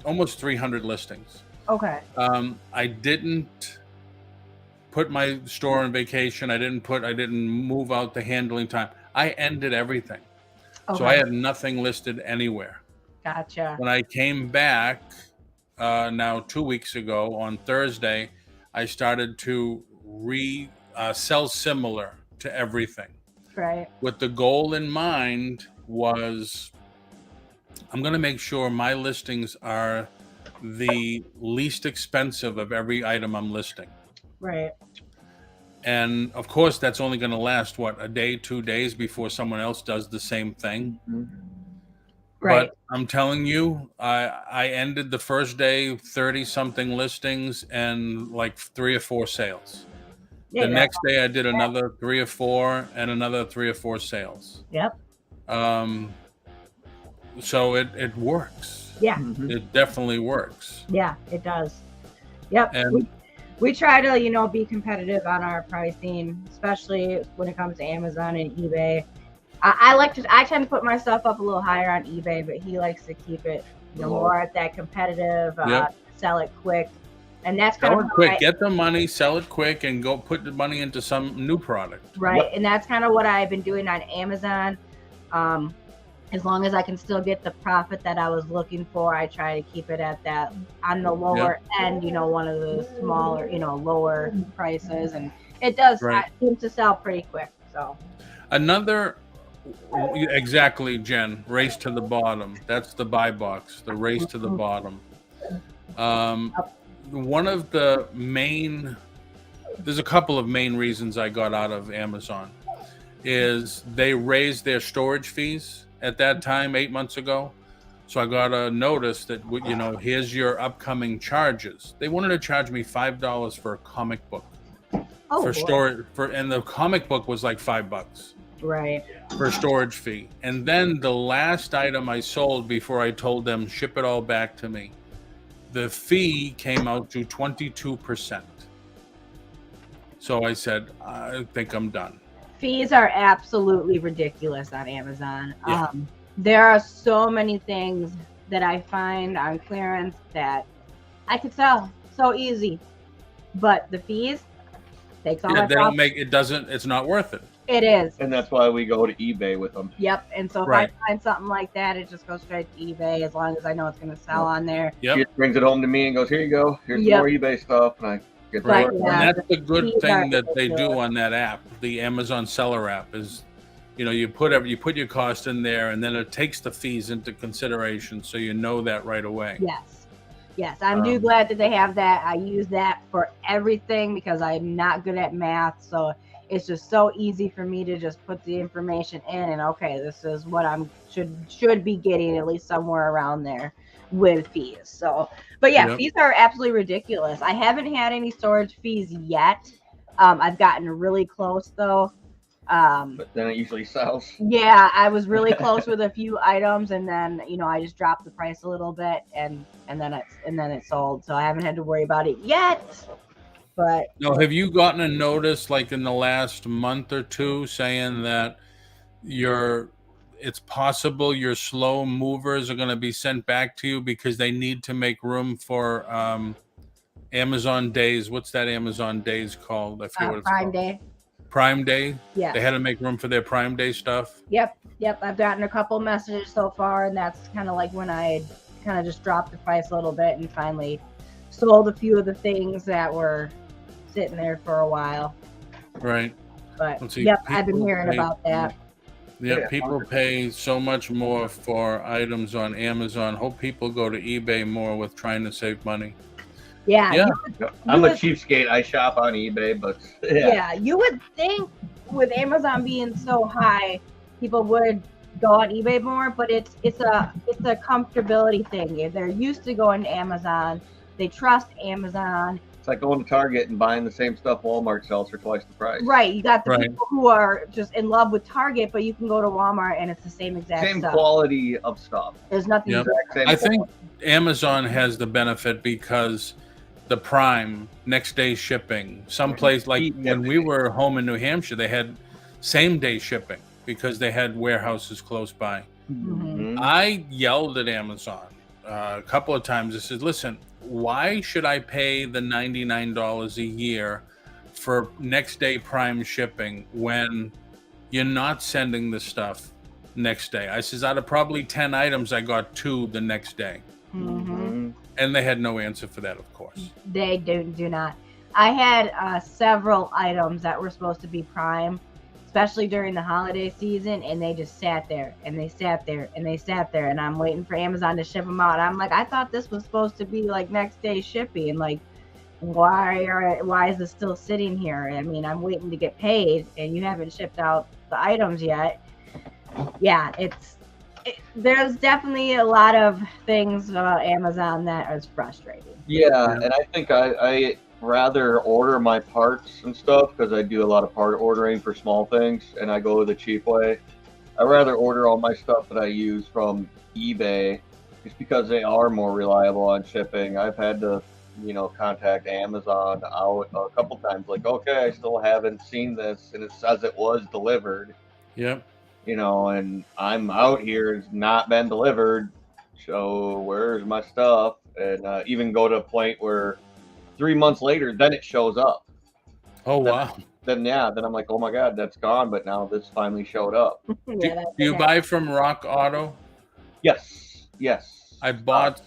almost 300 listings. Okay. I didn't put my store on vacation. I didn't move out the handling time. I ended everything. Okay. So I had nothing listed anywhere. Gotcha. When I came back now 2 weeks ago on Thursday, I started to sell similar to everything. Right. With the goal in mind was I'm going to make sure my listings are the least expensive of every item I'm listing. Right. And of course, that's only going to last, a day, 2 days before someone else does the same thing. Mm-hmm. Right. But I'm telling you, I ended the first day 30-something listings and like 3 or 4 sales. Yeah, The next day I did another 3 or 4 and another 3 or 4 sales. Yep. So it works. Yeah. Mm-hmm. It definitely works. Yeah, it does. Yep. And we try to, be competitive on our pricing, especially when it comes to Amazon and eBay. I tend to put my stuff up a little higher on eBay, but he likes to keep it more at that competitive, sell it quick. And that's kind of quick, get the money, sell it quick, and go put the money into some new product. Right. Yep. And that's kind of what I've been doing on Amazon. As long as I can still get the profit that I was looking for, I try to keep it at that on the lower end, one of the smaller, lower prices. And it does seem to sell pretty quick. So exactly, Jen, race to the bottom. That's the buy box, the race to the bottom. One of the there's a couple of main reasons I got out of Amazon is they raised their storage fees at that time, 8 months ago. So I got a notice that, here's your upcoming charges. They wanted to charge me $5 for a comic book for storage, and the comic book was like $5 Right. for storage fee. And then the last item I sold before I told them ship it all back to me, the fee came out to 22%. So I said, I think I'm done. Fees are absolutely ridiculous on Amazon. Yeah. There are so many things that I find on clearance that I could sell so easy, but the fees takes all Yeah, that they profit. don't make it. Doesn't. It's not worth it. It is. And that's why we go to eBay with them. Yep. And so if Right. I find something like that, it just goes straight to eBay as long as I know it's going to sell on there. Yep. She just brings it home to me and goes, "Here you go. Here's some Yep. more eBay stuff," and I get to Right. work. Yeah. And that's the good Fees thing are that they do ridiculous. on that app, the Amazon Seller app, is, you put your cost in there, and then it takes the fees into consideration, so you know that right away. Yes. Yes. I'm glad that they have that. I use that for everything because I'm not good at math. So it's just so easy for me to just put the information in and okay, this is what I'm should be getting, at least somewhere around there with fees. So, but yeah, Yep. fees are absolutely ridiculous. I haven't had any storage fees yet. I've gotten really close though. But then it usually sells. Yeah, I was really close with a few items, and then I just dropped the price a little bit, and then it sold. So I haven't had to worry about it yet. But Now, have you gotten a notice like in the last month or two saying that it's possible your slow movers are going to be sent back to you because they need to make room for Amazon Days? What's that Amazon Days called? I forget what it's Prime called. Day. Prime Day? Yeah. They had to make room for their Prime Day stuff? Yep. I've gotten a couple messages so far, and that's kind of like when I kind of just dropped the price a little bit and finally sold a few of the things that were sitting there for a while. Right. But Let's see, yep, I've been people hearing pay- about that. Yeah, people pay so much more for items on Amazon. Hope people go to eBay more with trying to save money. Yeah. Yeah. I'm a would- cheapskate. I shop on eBay, but Yeah, you would think with Amazon being so high, people would go on eBay more, but it's a comfortability thing. They're used to going to Amazon. They trust Amazon. it's like going to Target and buying the same stuff Walmart sells for twice the price. Right. You got the Right. people who are just in love with Target, but you can go to Walmart and it's the same exact Same stuff. quality of stuff. There's nothing. Yep. Exact same I think Amazon has the benefit because the Prime next day shipping. Someplace like when we were home in New Hampshire, they had same day shipping because they had warehouses close by. Mhm. I yelled at Amazon a couple of times. I said, listen, why should I pay the $99 a year for next day Prime shipping when you're not sending the stuff next day? I says, out of probably 10 items, I got 2 the next day. Mhm. And they had no answer for that, of course. They do not. I had several items that were supposed to be Prime, especially during the holiday season, and they just sat there and they sat there and they sat there, and I'm waiting for Amazon to ship them out. I'm like, I thought this was supposed to be like next day shipping. Like, why is this still sitting here? I mean, I'm waiting to get paid, and you haven't shipped out the items yet. Yeah, there's definitely a lot of things about Amazon that is frustrating. Yeah, and I think I rather order my parts and stuff because I do a lot of part ordering for small things, and I go the cheap way. I rather order all my stuff that I use from eBay just because they are more reliable on shipping. I've had to, contact Amazon out a couple times, like, okay, I still haven't seen this, and it says it was delivered. Yep. And I'm out here, it's not been delivered, so where's my stuff? And even go to a point where 3 months later, then it shows up. Oh, wow. Then I'm like, oh my God, that's gone, but now this finally showed up. Yeah, Do you buy from Rock Auto? Yes. I bought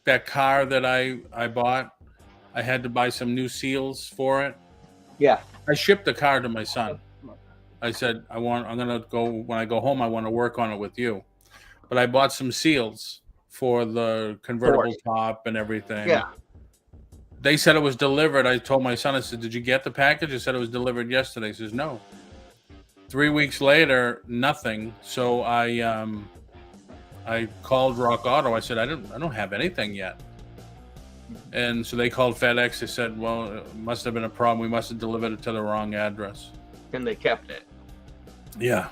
that car that I bought. I had to buy some new seals for it. Yeah. I shipped the car to my son. I said, when I go home, I want to work on it with you. But I bought some seals for the convertible top and everything. Yeah. They said it was delivered. I told my son, I said, did you get the package? I said it was delivered yesterday. He says, no. 3 weeks later, nothing. So I called Rock Auto. I said, I don't have anything yet. And so they called FedEx. They said, well, it must have been a problem. We must have delivered it to the wrong address. And they kept it. Yeah.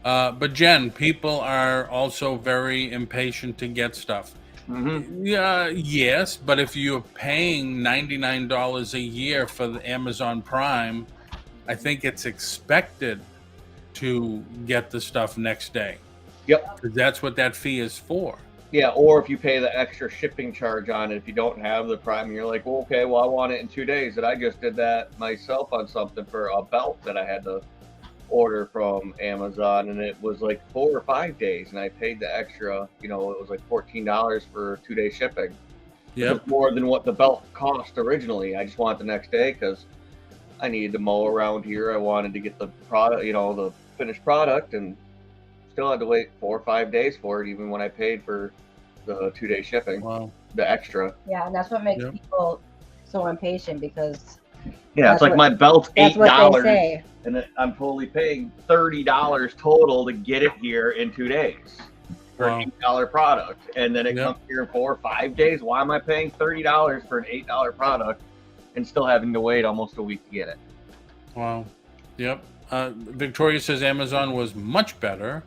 But Jen, people are also very impatient to get stuff. Mm-hmm. Yeah, yes, but if you're paying $99 a year for the Amazon Prime, I think it's expected to get the stuff next day. Yep. Because that's what that fee is for. Yeah, or if you pay the extra shipping charge on it, if you don't have the Prime, you're like, well, okay, well, I want it in 2 days. And I just did that myself on something for a belt that I had to order from Amazon, and it was like 4 or 5 days, and I paid the extra, it was like $14 for 2-day shipping. Yep. It was more than what the belt cost originally. I just wanted the next day because I needed to mow around here. I wanted to get the product, the finished product, and still had to wait 4 or 5 days for it, even when I paid for the 2-day shipping. Wow. The extra. Yeah, and that's what makes people so impatient, because it's like my belt's $8. What they say. And I'm totally paying $30 total to get it here in 2 days for an $8 product. And then it comes here in 4 or 5 days. Why am I paying $30 for an $8 product and still having to wait almost a week to get it? Wow. Yep. Victoria says Amazon was much better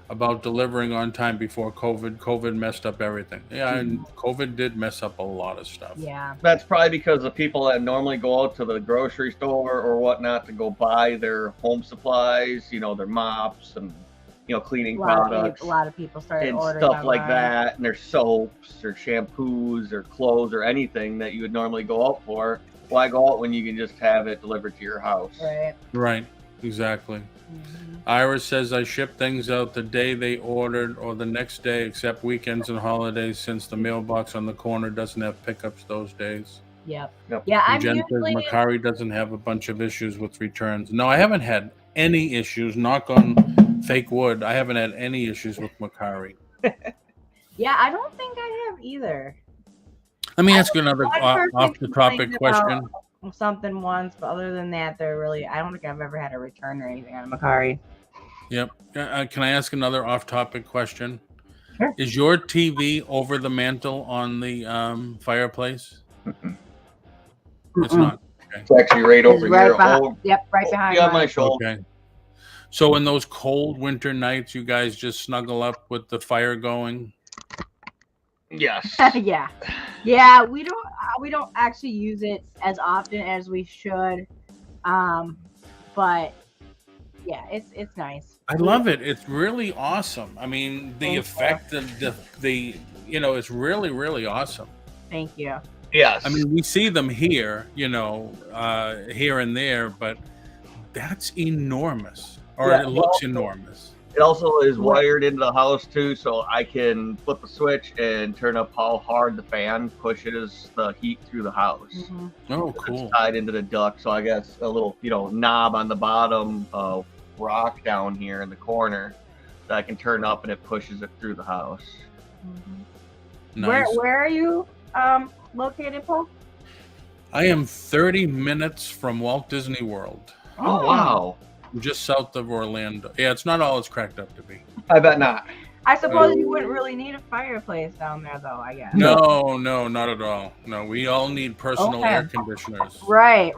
about delivering on time before COVID. COVID messed up everything. Yeah, and COVID did mess up a lot of stuff. Yeah. That's probably because the people that normally go out to the grocery store or whatnot to go buy their home supplies, their mops and, cleaning products. A lot of people started and ordering stuff like online. that, and their soaps or shampoos or clothes or anything that you would normally go out for. Why go out when you can just have it delivered to your house? Right. Right. Exactly. Iris says, I ship things out the day they ordered or the next day, except weekends and holidays, since the mailbox on the corner doesn't have pickups those days. Yep. Yeah, I'm Jen usually... says Macari doesn't have a bunch of issues with returns. No, I haven't had any issues. Knock on fake wood. I haven't had any issues with Macari. Yeah, I don't think I have either. Let me ask you another off-the-topic question. Something once, but other than that, I don't think I've ever had a return or anything on Macari. Yep. Can I ask another off-topic question? Sure. Is your TV over the mantle on the fireplace? It's not. Okay. It's actually right over here. Yep, right behind my shoulder. Okay. So in those cold winter nights, you guys just snuggle up with the fire going? Yes. Yeah. We don't actually use it as often as we should, but yeah, it's nice. I love it. It's really awesome. I mean, the effect of the it's really, really awesome. Thank you. Yes. I mean, we see them here, here and there, but that's enormous, or it looks enormous. It also is wired into the house too, so I can flip a switch and turn up how hard the fan pushes the heat through the house. Mm-hmm. Oh, cool. It's tied into the duct, so I guess a little, knob on the bottom rock down here in the corner that I can turn up, and it pushes it through the house. Mm-hmm. Nice. Where are you located, Paul? I am 30 minutes from Walt Disney World. Oh, wow. Just south of Orlando. Yeah, it's not all it's cracked up to be. I bet not. I suppose you wouldn't really need a fireplace down there, though, I guess. No, not at all. No, we all need personal air conditioners. Right.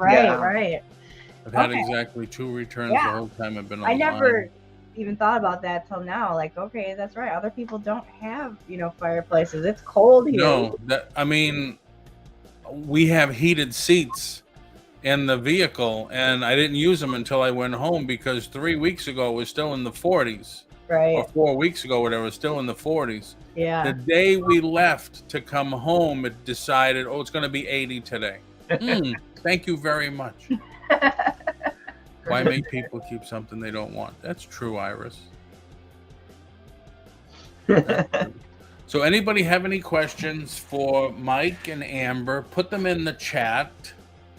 I've had exactly 2 returns the whole time I've been on. I never even thought about that till now. Like, okay, that's right. Other people don't have, fireplaces. It's cold here. No, we have heated seats in the vehicle, and I didn't use them until I went home, because 3 weeks ago it was still in the 40s. Right. Or 4 weeks ago, whatever, it was still in the 40s. Yeah. The day we left to come home, it decided, it's going to be 80 today. Thank you very much. Why make people keep something they don't want? That's true, Iris. That's true. So anybody have any questions for Mike and Amber? Put them in the chat.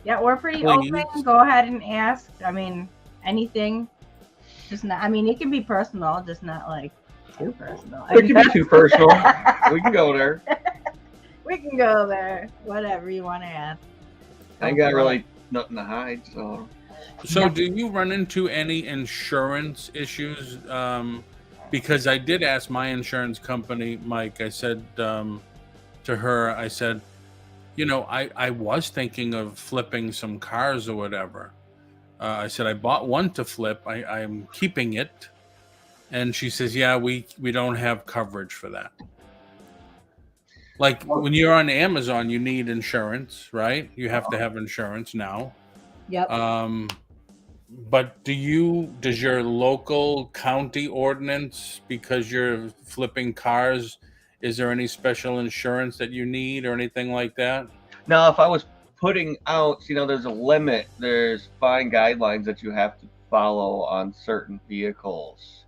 Yeah, we're pretty Please. open. Go ahead and ask. I mean, anything. Just not. I mean, it can be personal, just not like too personal. It can be too personal. We can go there. We can go there. Whatever you want to ask. I ain't got really nothing to hide, so. So Yeah. do you run into any insurance issues? Because I did ask my insurance company, Mike, I said to her, I said, I was thinking of flipping some cars or whatever. I said, I bought one to flip. I'm keeping it. And she says, yeah, we don't have coverage for that. Like when you're on Amazon, you need insurance, right? You have to have insurance now. Yep. But does your local county ordinance, because you're flipping cars, is there any special insurance that you need or anything like that? Now, if I was putting out, there's a limit. There's fine guidelines that you have to follow on certain vehicles.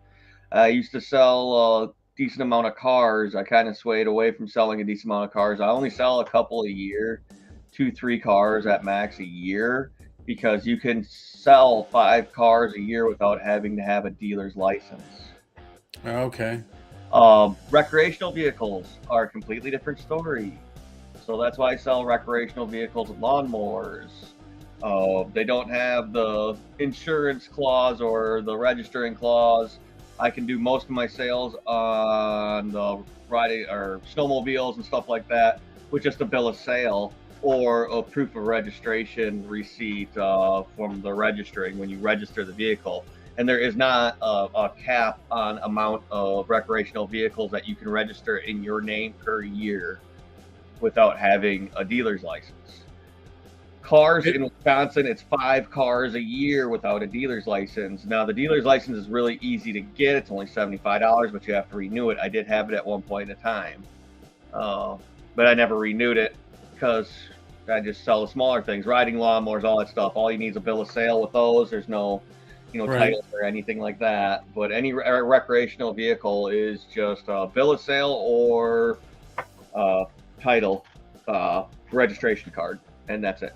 I used to sell a decent amount of cars. I kind of swayed away from selling a decent amount of cars. I only sell a couple a year, 2-3 cars at max a year, because you can sell 5 cars a year without having to have a dealer's license. Okay. Recreational vehicles are a completely different story. So that's why I sell recreational vehicles and lawnmowers. They don't have the insurance clause or the registering clause. I can do most of my sales on the riding or snowmobiles and stuff like that with just a bill of sale or a proof of registration receipt from the registering when you register the vehicle. And there is not a cap on amount of recreational vehicles that you can register in your name per year without having a dealer's license. Cars in Wisconsin, it's 5 cars a year without a dealer's license. Now, the dealer's license is really easy to get. It's only $75, but you have to renew it. I did have it at one point in time, but I never renewed it because I just sell the smaller things, riding lawnmowers, all that stuff. All you need is a bill of sale with those. There's no, Right. title or anything like that. But any recreational vehicle is just a bill of sale or title, registration card, and that's it.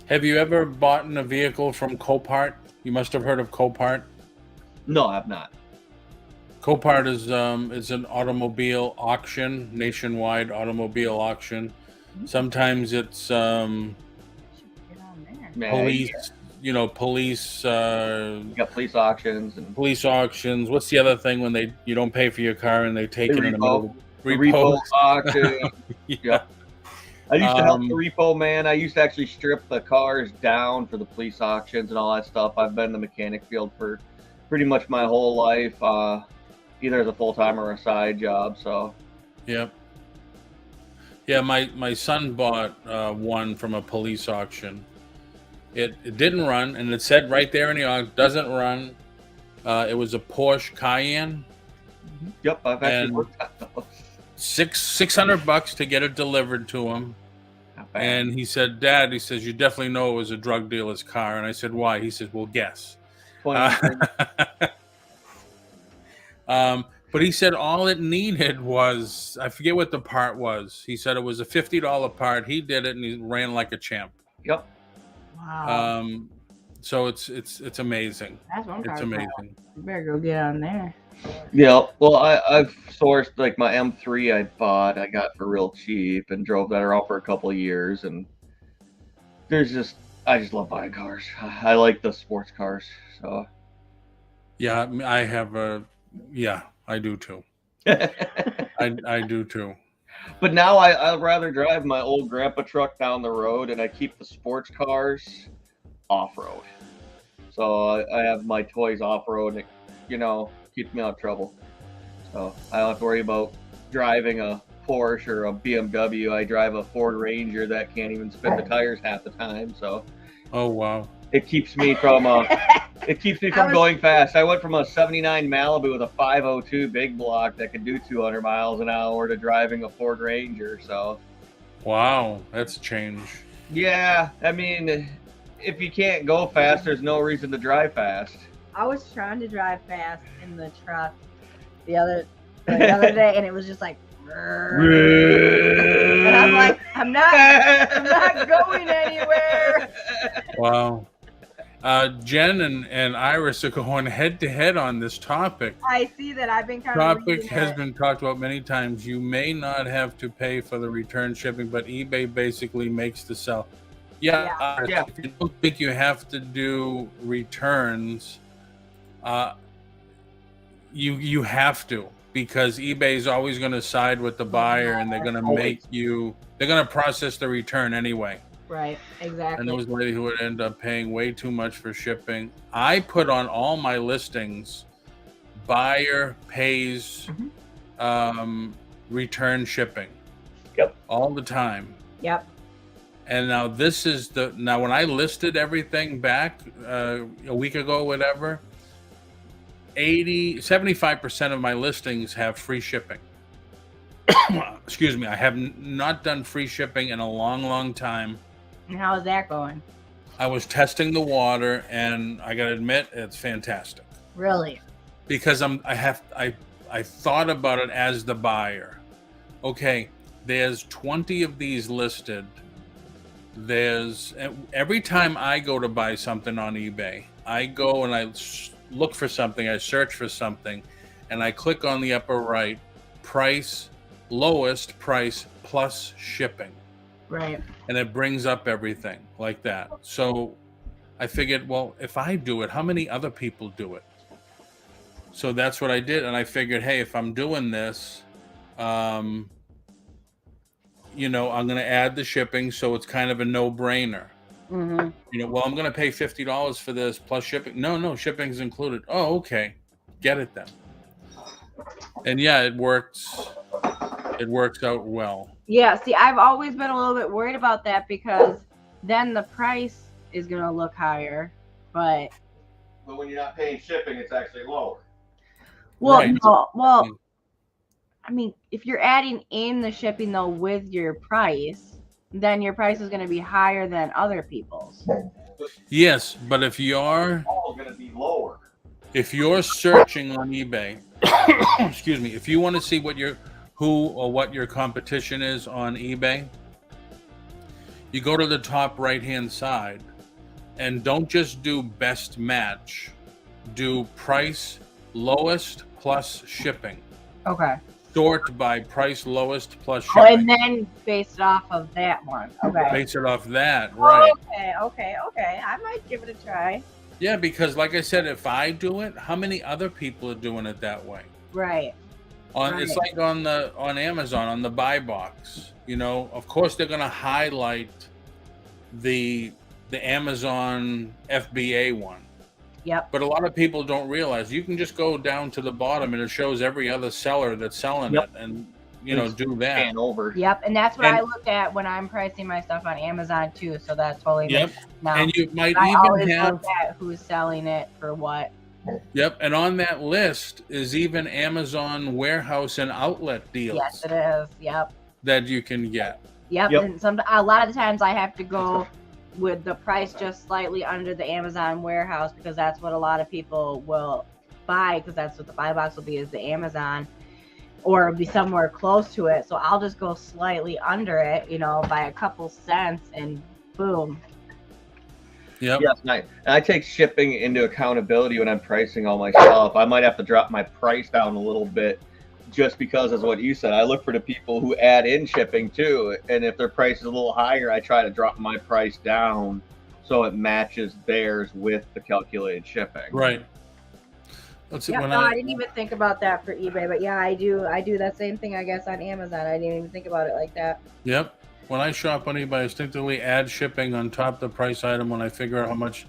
Have you ever bought a vehicle from Copart? You must have heard of Copart. No, I've not. Copart is an automobile auction, nationwide automobile auction. Sometimes it's Get on there. police, police You got police auctions and police auctions. What's the other thing when you don't pay for your car and they take it in the middle of repo auction. Yeah. Yep. I used to help the repo man. I used to actually strip the cars down for the police auctions and all that stuff. I've been in the mechanic field for pretty much my whole life, either as a full-time or a side job. So, Yep. Yeah, my son bought one from a police auction. It didn't run, and it said right there in the auction, doesn't run. It was a Porsche Cayenne. yep, I've actually And- worked on those. $600 to get it delivered to him. Not bad. And he said, Dad, he says, you definitely know it was a drug dealer's car. And I said, why? He says, well, guess. 20 But he said all it needed was, I forget what the part was. He said it was a $50 part. He did it and he ran like a champ. Yep. Wow. So it's amazing. That's one It's car. amazing. You better go get on there. Yeah, well, I've sourced like my M3 I got for real cheap and drove that around for a couple of years. And I just love buying cars. I like the sports cars. So, Yeah, I do too. I do too. but now I'd rather drive my old grandpa truck down the road and I keep the sports cars off road. So I have my toys off road and it, keeps me out of trouble. So I don't have to worry about driving a Porsche or a BMW. I drive a Ford Ranger that can't even spin the tires half the time. So Oh, wow. it keeps me from going fast. I went from a 79 Malibu with a 502 big block that could do 200 miles an hour to driving a Ford Ranger. So Wow, that's a change. yeah, I mean, if you can't go fast, there's no reason to drive fast. I was trying to drive fast in the truck the other day, and it was just like, and I'm like, I'm not going anywhere. Wow. Jen and Iris are going head to head on this topic. I see that. I've been kind of Topic has been talked about many times. You may not have to pay for the return shipping, but eBay basically makes the sell. Yeah. Yeah. If you don't think you have to do returns, you have to, because eBay is always going to side with the buyer, and they're going to they're going to process the return anyway. Right, exactly. And there was a lady who would end up paying way too much for shipping. I put on all my listings, buyer pays return shipping. Yep. All the time. Yep. And now when I listed everything back a week ago, whatever, 75% of my listings have free shipping. Excuse me. I have not done free shipping in a long, long time. And how is that going? I was testing the water, and I gotta admit, it's fantastic. Really? Because I thought about it as the buyer. Okay, there's 20 of these listed. Every time I go to buy something on eBay, I go and I look for something, I search for something, and I click on the upper right, price, lowest price plus shipping. Right. And it brings up everything like that. So I figured, well, if I do it, how many other people do it? So that's what I did. And I figured, hey, if I'm doing this, I'm going to add the shipping. So it's kind of a no-brainer. Mm-hmm. Well, I'm going to pay $50 for this plus shipping. No, shipping's included. Oh, okay. Get it then. And yeah, it works. It works out well. Yeah, see, I've always been a little bit worried about that, because then the price is going to look higher, but when you're not paying shipping, it's actually lower. well, Right. no, well, I mean, if you're adding in the shipping though with your price, then your price is going to be higher than other people's. Yes, but if you're All going to be lower. searching on eBay, excuse me, if you want to see what your competition is on eBay, you go to the top right-hand side, and don't just do best match. Do price lowest plus shipping. Okay. Sort by price lowest plus Oh, shipping. and then base it off of that one. Okay. Base it off that, right? Okay. I might give it a try. Yeah, because like I said, if I do it, how many other people are doing it that way? Right. It's like on Amazon, on the buy box. Of course they're going to highlight the Amazon FBA one. Yep. But a lot of people don't realize you can just go down to the bottom and it shows every other seller that's selling it, and do that. And over. Yep, and that's what I look at when I'm pricing my stuff on Amazon too. So that's totally Yep. now. And you might I even always have look at who's selling it for what. Yep, and on that list is even Amazon warehouse and outlet deals. Yes, it is. Yep. That you can get. Yep. And a lot of the times I have to go with the price just slightly under the Amazon warehouse, because that's what a lot of people will buy, because that's what the buy box will be, is the Amazon, or it'll be somewhere close to it. So I'll just go slightly under it, by a couple cents, and boom. Yep. Yes, and I take shipping into accountability when I'm pricing all my stuff. I might have to drop my price down a little bit, just because, as what you said, I look for the people who add in shipping too. And if their price is a little higher, I try to drop my price down so it matches theirs with the calculated shipping. Right. Let's see. Yeah, I didn't even think about that for eBay, but yeah, I do that same thing, I guess, on Amazon. I didn't even think about it like that. Yep. When I shop on eBay, I instinctively add shipping on top of the price item when I figure out how much.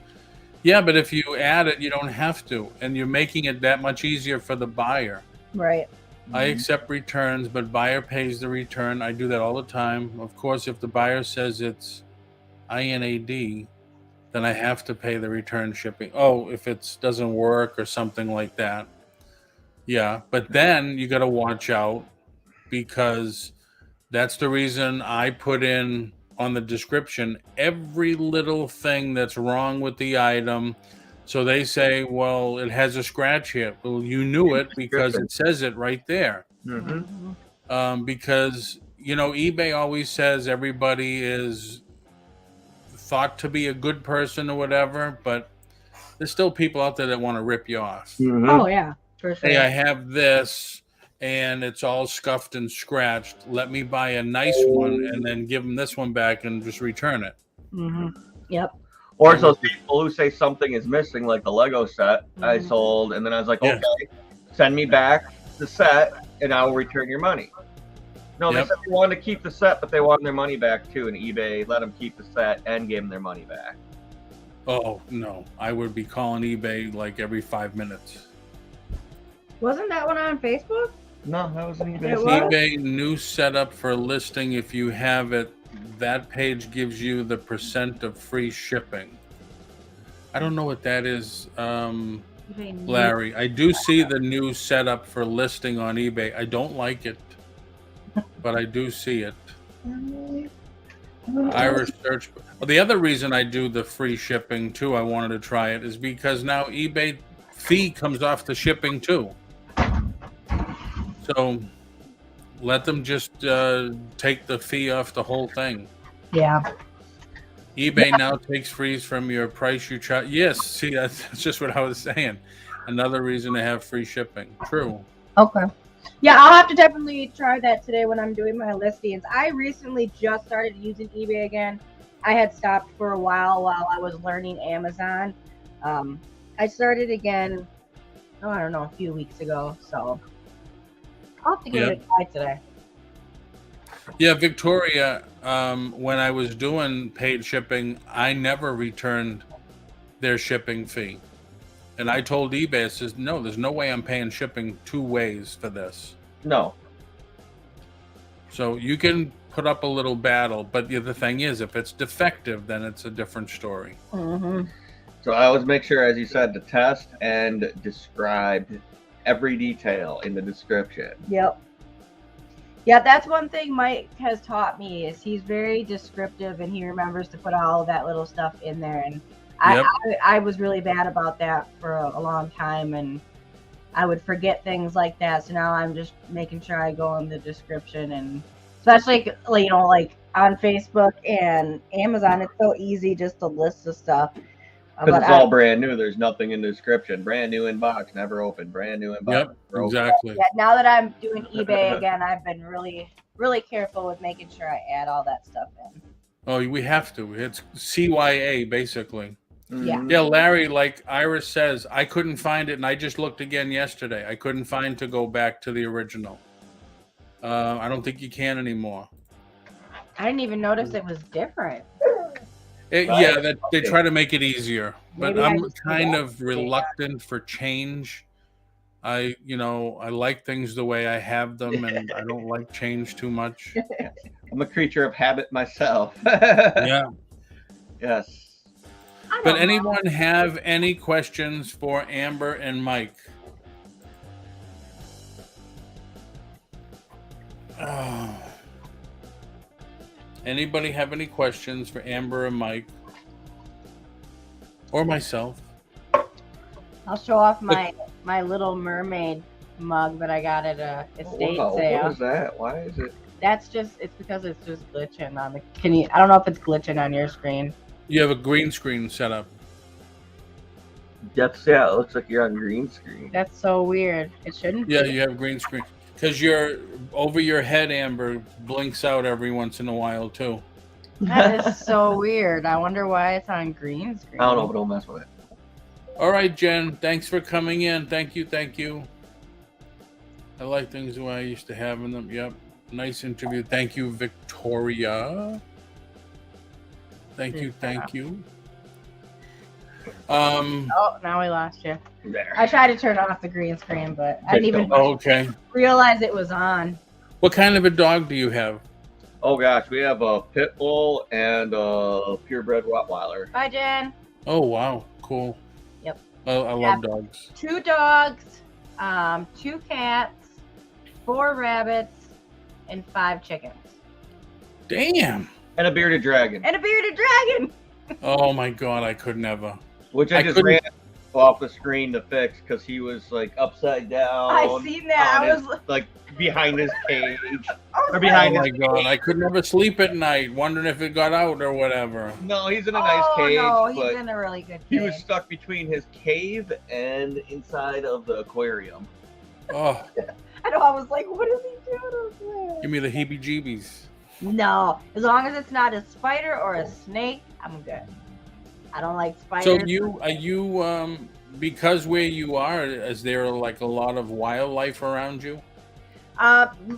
Yeah, but if you add it, you don't have to, and you're making it that much easier for the buyer. Right. I accept returns, but buyer pays the return. I do that all the time. Of course, if the buyer says it's INAD, then I have to pay the return shipping. Oh, if it doesn't work or something like that. Yeah, but then you got to watch out, because that's the reason I put in on the description every little thing that's wrong with the item. So they say, well, it has a scratch here. Well, you knew it because it says it right there. Mm-hmm. Because, eBay always says everybody is thought to be a good person or whatever, but there's still people out there that want to rip you off. Mm-hmm. Oh, yeah, for sure. Hey, I have this, and it's all scuffed and scratched. Let me buy a nice one and then give them this one back and just return it. Yep. Or it's those people who say something is missing, like the Lego set I sold, and then I was like, Yeah. okay, send me back the set, and I will return your money. No, they Yep. said they wanted to keep the set, but they wanted their money back too, and eBay let them keep the set and gave them their money back. Oh, no. I would be calling eBay like every 5 minutes. Wasn't that one on Facebook? No, that was an It eBay. was? eBay new setup for listing. If you have it, that page gives you the % of free shipping. I don't know what that is, Larry. I do see the new setup for listing on eBay. I don't like it, but I do see it. Irish search. Well, the other reason I do the free shipping too, I wanted to try it, is because now eBay fee comes off the shipping too. So let them just take the fee off the whole thing. Yeah. eBay now takes fees from your price you charge. Yes, see, that's just what I was saying. Another reason to have free shipping. True. Okay. Yeah, I'll have to definitely try that today when I'm doing my listings. I recently just started using eBay again. I had stopped for a while I was learning Amazon. I started again, I don't know, a few weeks ago. So I'll have to give it a try today. Yeah, Victoria, when I was doing paid shipping, I never returned their shipping fee. And I told eBay, I says, no, there's no way I'm paying shipping 2 ways for this. No. So you can put up a little battle, but the other thing is, if it's defective, then it's a different story. So I always make sure, as you said, to test and describe every detail in the description. Yep. Yeah, that's one thing Mike has taught me is he's very descriptive and he remembers to put all of that little stuff in there. And I was really bad about that for a long time, and I would forget things like that. So now I'm just making sure I go in the description, and especially like on Facebook and Amazon, it's so easy just to list the stuff. Because it's all brand new. There's nothing in the description. Brand new inbox, never opened. Brand new inbox. Yep, exactly. Yeah, now that I'm doing eBay again, I've been really, really careful with making sure I add all that stuff in. Oh, we have to. It's CYA, basically. Yeah. Yeah, Larry, like Iris says, I couldn't find it, and I just looked again yesterday. I couldn't find to go back to the original. I don't think you can anymore. I didn't even notice it was different. Yeah, that they try to make it easier, but Maybe I I'm just kind forgot. of reluctant for change. I like things the way I have them, and I don't like change too much. I'm a creature of habit myself. Yeah. Yes. But anyone have any questions for Amber and Mike? Anybody have any questions for Amber and Mike? Or myself? I'll show off my Little Mermaid mug that I got at a estate sale. What is that? Why is it? It's because it's just glitching on the. I don't know if it's glitching on your screen. You have a green screen set up. It looks like you're on green screen. That's so weird. It shouldn't. Yeah, be. you have green screen. Because you're over your head, Amber, blinks out every once in a while, too. That is so weird. I wonder why it's on green screen. I don't know, but don't mess with it. All right, Jen. Thanks for coming in. Thank you. I like things the way I used to have them. Yep. Nice interview. Thank you, Victoria. Thank you. Oh, now we lost you. There. I tried to turn off the green screen, but I didn't even Okay. realize it was on. What kind of a dog do you have? Oh gosh, we have a pit bull and a purebred Rottweiler. Bye, Jen. Oh, wow. Cool. Yep. I love dogs. 2 dogs, 2 cats, 4 rabbits, and 5 chickens. Damn. And a bearded dragon. And a bearded dragon. Oh, my God. I could never. Which I just ran off the screen to fix because he was like upside down. I seen that. I was like behind his cage. Or Oh, behind my his God. cage. I could never sleep at night wondering if it got out or whatever. No, he's in a nice cage. No, he's but in a really good cage. he was stuck between his cave and inside of the aquarium. Oh, I know. I was like, what is he doing over there? give me the heebie-jeebies. No, as long as it's not a spider or a snake, I'm good. I don't like spiders. So are you because where you are, is there like a lot of wildlife around you?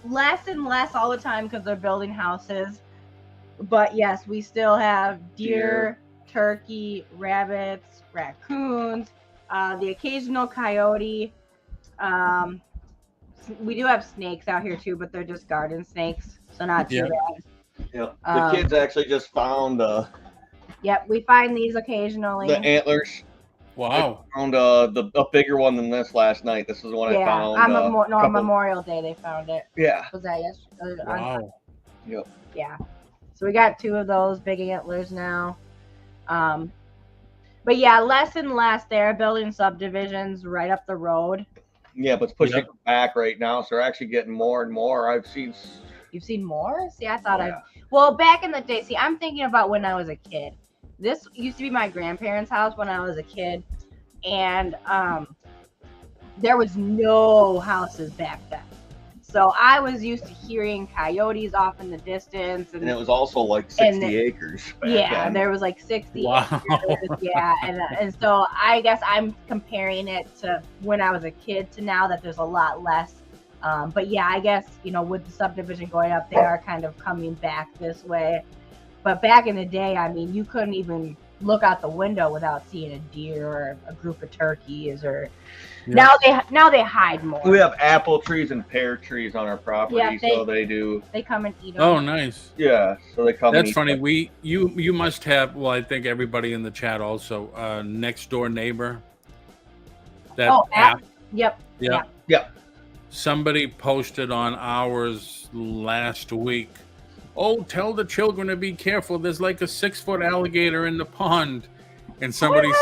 Less and less all the time because they're building houses. But yes, we still have deer, turkey, rabbits, raccoons, the occasional coyote. We do have snakes out here too, but they're just garden snakes, so not too bad. Yeah, the kids actually just found Yep, we find these occasionally. the antlers. Wow. I found a bigger one than this last night. This is the one I found. On Memorial Day they found it. Yeah. Was that yesterday? Wow. Yep. Yeah. So we got 2 of those big antlers now. But yeah, less and less. They're building subdivisions right up the road. Yeah, but it's pushing back right now, so they're actually getting more and more. You've seen more? See, I thought well, back in the day, see, I'm thinking about when I was a kid. This used to be my grandparents' house when I was a kid, and there was no houses back then. So I was used to hearing coyotes off in the distance, and it was also like 60 acres. Then. There was like 60 acres. Yeah, and so I guess I'm comparing it to when I was a kid to now that there's a lot less. But yeah, I guess, with the subdivision going up, they are kind of coming back this way. But back in the day, I mean, you couldn't even look out the window without seeing a deer or a group of turkeys. Or now they hide more. We have apple trees and pear trees on our property, so they come and eat them. Oh, nice. Yeah, so they come. That's funny. You must have. Well, I think everybody in the chat also. Next door neighbor. That app. Yep. Yeah. Yep. Somebody posted on ours last week. Oh, tell the children to be careful. There's like a 6-foot alligator in the pond. And somebody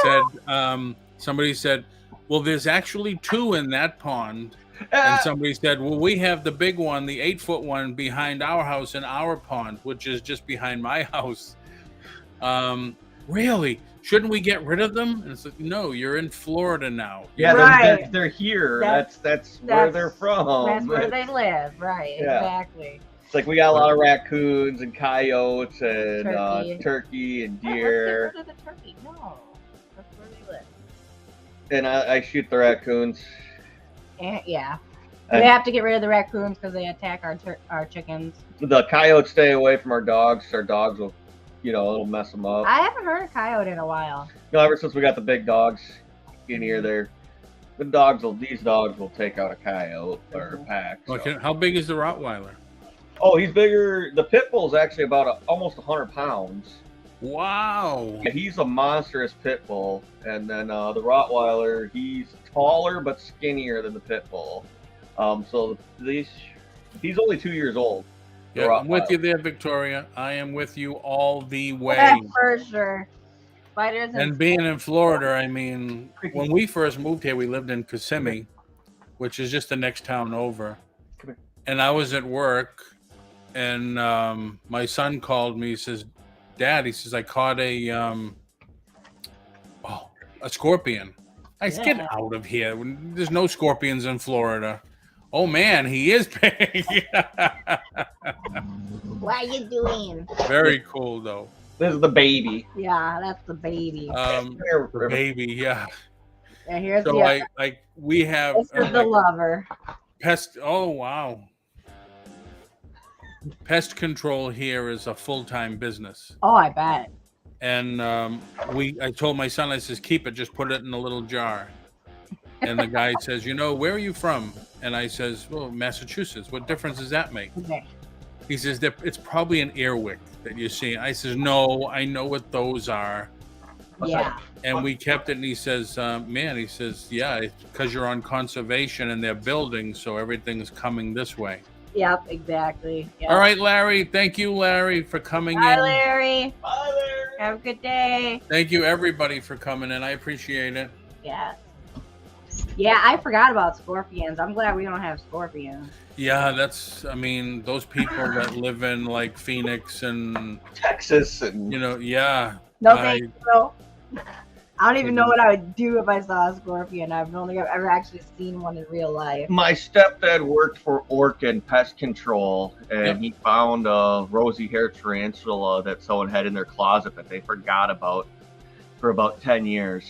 said, well, there's actually 2 in that pond. And somebody said, well, we have the big one, the 8-foot one behind our house in our pond, which is just behind my house. Really? Shouldn't we get rid of them? And it's like, no, you're in Florida now. Yeah, they're here. That's where they're from. That's where they live. Right. Yeah. Exactly. It's like we got a lot of raccoons and coyotes and turkey and deer. Let's get rid of the turkey. No, that's where they live. And I shoot the raccoons. And, yeah. We have to get rid of the raccoons because they attack our chickens. The coyotes stay away from our dogs. Our dogs will, it'll mess them up. I haven't heard a coyote in a while. Ever since we got the big dogs in here, these dogs will take out a coyote or a pack. So. Okay. How big is the Rottweiler? Oh, he's bigger. The pit bull is actually about almost 100 pounds. Wow. Yeah, he's a monstrous pit bull. And then the Rottweiler, he's taller but skinnier than the pit bull. So he's only 2 years old. Yeah, I'm with you there, Victoria. I am with you all the way. Yeah, for sure. Spiders and being in Florida, I mean, when we first moved here, we lived in Kissimmee, which is just the next town over. And I was at work, and my son called me. He says, Dad, he says, I caught a scorpion. I said, get out of here. There's no scorpions in Florida. Oh, man, he is big. What are you doing? Very cool, though. This is the baby. Yeah, that's the baby. Baby, yeah. And here's so we have. This is the lover. Pest. Oh, wow. Pest control here is a full-time business. Oh, I bet. And I told my son, I says, keep it, just put it in a little jar. And the guy says, where are you from? And I says, well, Massachusetts. What difference does that make? Okay. He says, it's probably an earwig that you're seeing. I says, no, I know what those are. Yeah. And we kept it, and he says, yeah, it's because you're on conservation and they're building, so everything's coming this way. Yep, exactly. Yep. All right, Larry. Thank you, Larry, for coming in. Bye, Larry. Bye, Larry. Have a good day. Thank you, everybody, for coming in. I appreciate it. Yeah. Yeah, I forgot about scorpions. I'm glad we don't have scorpions. Yeah, those people that live in like Phoenix and Texas and yeah. No, thank you. I don't even know what I would do if I saw a scorpion. I've only ever actually seen one in real life. My stepdad worked for Orkin Pest Control, and he found a rosy hair tarantula that someone had in their closet that they forgot about for about 10 years.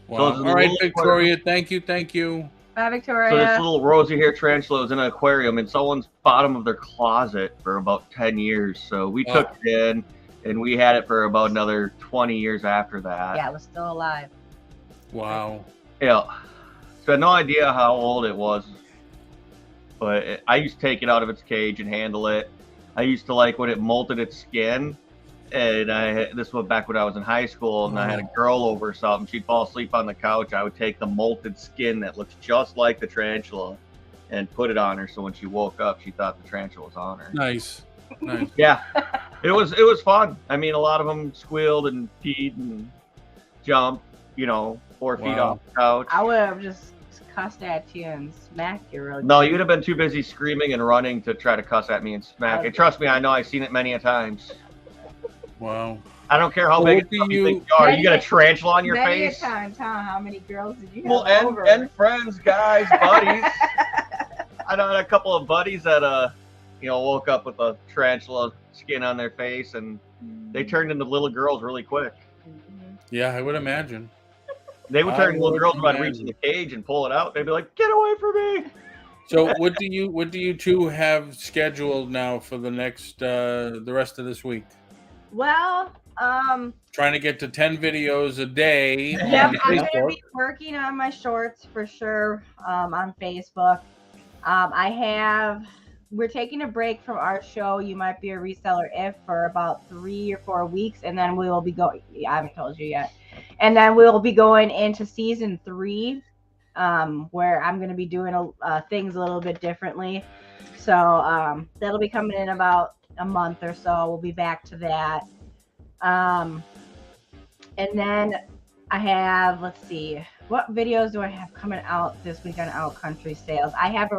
Wow. So all right, Victoria. Thank you. Bye, Victoria. So this little rosy hair tarantula was in an aquarium in someone's bottom of their closet for about 10 years. So we took it in, and we had it for about another 20 years after that. Yeah, it was still alive. Wow. Yeah. So I had no idea how old it was. But I used to take it out of its cage and handle it. I used to like when it molted its skin. And this was back when I was in high school, and I had a girl over or something. She'd fall asleep on the couch. I would take the molted skin that looks just like the tarantula and put it on her. So when she woke up, she thought the tarantula was on her. Nice. Yeah, it was fun. I mean, a lot of them squealed and peed and jumped, 4 feet off the couch. I would have just cussed at you and smacked you really No, good. you'd have been too busy screaming and running to try to cuss at me and smack. And trust me, I know I've seen it many a times. Wow. I don't care how big you think you are. You got a tarantula on your face. Times, huh? How many girls did you have Well, over? and friends, guys, buddies. I know a couple of buddies that woke up with a tarantula skin on their face, and they turned into little girls really quick. Yeah, I would imagine. They would turn into little girls when I'd reach in the cage and pull it out. They'd be like, "Get away from me!" So, what do you two have scheduled now for the next the rest of this week? Well, Trying to get to 10 videos a day. yep, on I'm gonna Facebook. be working on my shorts for sure on Facebook. We're taking a break from our show, You Might Be a Reseller If, for about 3 or 4 weeks, and then we will be going. Yeah, I haven't told you yet. And then we will be going into season 3, where I'm going to be doing things a little bit differently. So that'll be coming in about a month or so. We'll be back to that. And then I have, let's see, what videos do I have coming out this week on Out Country Sales? I have a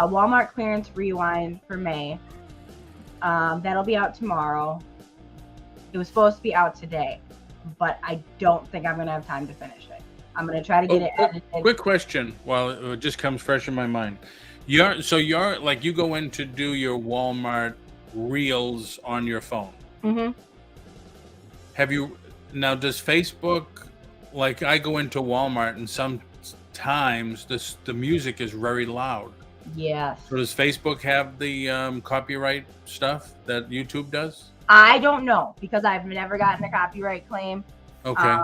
Walmart clearance rewind for May. That'll be out tomorrow. It was supposed to be out today, but I don't think I'm going to have time to finish it. I'm going to try to get it edited. Quick question, while it just comes fresh in my mind. You're like, you go in to do your Walmart reels on your phone. Mm-hmm. Does Facebook, like, I go into Walmart and sometimes the music is very loud. Yes. So does Facebook have the copyright stuff that YouTube does? I don't know, because I've never gotten a copyright claim. Okay.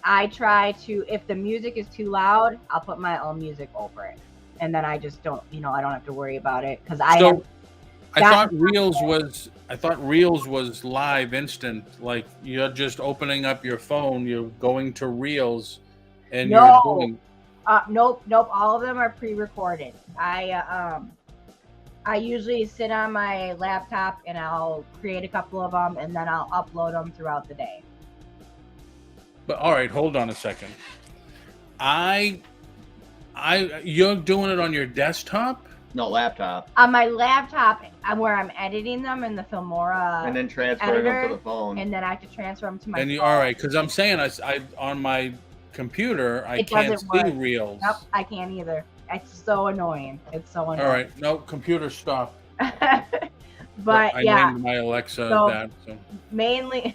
I try to, if the music is too loud, I'll put my own music over it. And then I just don't, I don't have to worry about it, because I thought Reels was live instant. Like, you're just opening up your phone, you're going to Reels, and you're doing. Nope. All of them are pre-recorded. I usually sit on my laptop and I'll create a couple of them, and then I'll upload them throughout the day. But all right, hold on a second. You're doing it on your desktop? No, laptop. On my laptop, where I'm editing them in the Filmora, And then transferring them to the phone. and then I have to transfer them to my phone. All right, because I'm saying I on my computer I can't see Reels. Nope, I can't either. It's so annoying. All right, no, computer stop. But I yeah, named my Alexa so that. So. mainly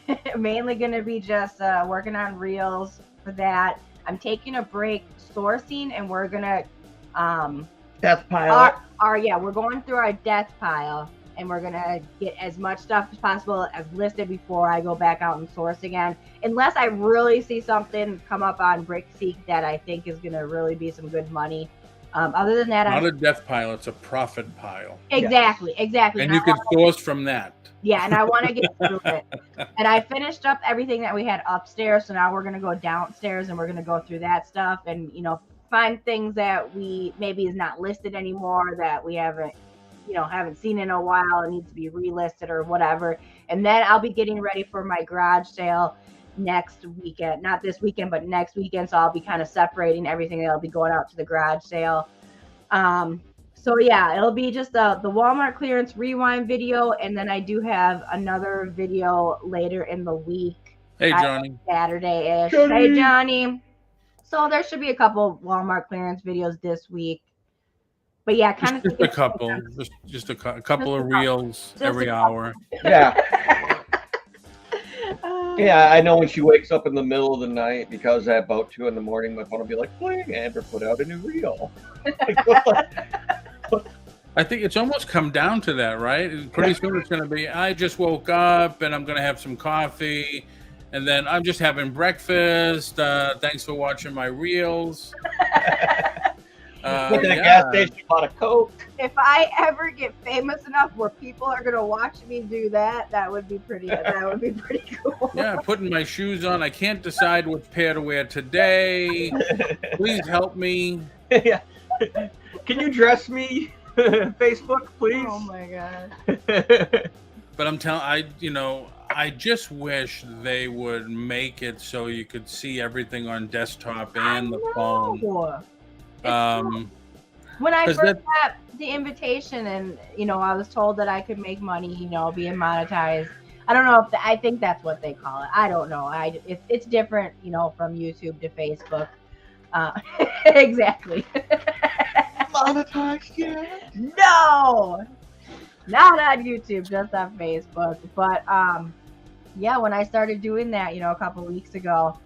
gonna be just working on Reels for that. I'm taking a break sourcing, and we're gonna death pile. We're going through our death pile, and we're gonna get as much stuff as possible as listed before I go back out and source again. Unless I really see something come up on BrickSeek that I think is gonna really be some good money. Other than that, not a death pile; it's a profit pile. Exactly. And you can source from that. Yeah, and I want to get through it. And I finished up everything that we had upstairs, so now we're gonna go downstairs and we're gonna go through that stuff and find things that we maybe is not listed anymore, that we haven't seen in a while and needs to be relisted or whatever. And then I'll be getting ready for my garage sale next weekend, not this weekend, but next weekend. So I'll be kind of separating everything that'll be going out to the garage sale. So yeah, it'll be just the Walmart clearance rewind video, and then I do have another video later in the week Hey, Johnny. Saturday-ish. Johnny. Hey, Johnny. So there should be a couple Walmart clearance videos this week. But yeah, kind of Just a couple. Just a couple of reels every hour. Yeah. Yeah, I know when she wakes up in the middle of the night, because at about 2 a.m, my phone will be like, "Pling, Amber put out a new reel." I think it's almost come down to that, right? Pretty soon it's going to be, I just woke up and I'm going to have some coffee, and then I'm just having breakfast. Thanks for watching my reels. Went to the gas station, bought a Coke. If I ever get famous enough where people are gonna watch me do that, that would be pretty. That would be pretty cool. Yeah, putting my shoes on. I can't decide which pair to wear today. Please help me. Yeah. Can you dress me? Facebook, please. Oh my god. But I'm telling, I just wish they would make it so you could see everything on desktop and the phone. When I first got the invitation, and I was told that I could make money, being monetized. I don't know if I think that's what they call it. I don't know. It's different, from YouTube to Facebook. Exactly. Monetized yet? No, not on YouTube, just on Facebook. But yeah, when I started doing that, a couple weeks ago,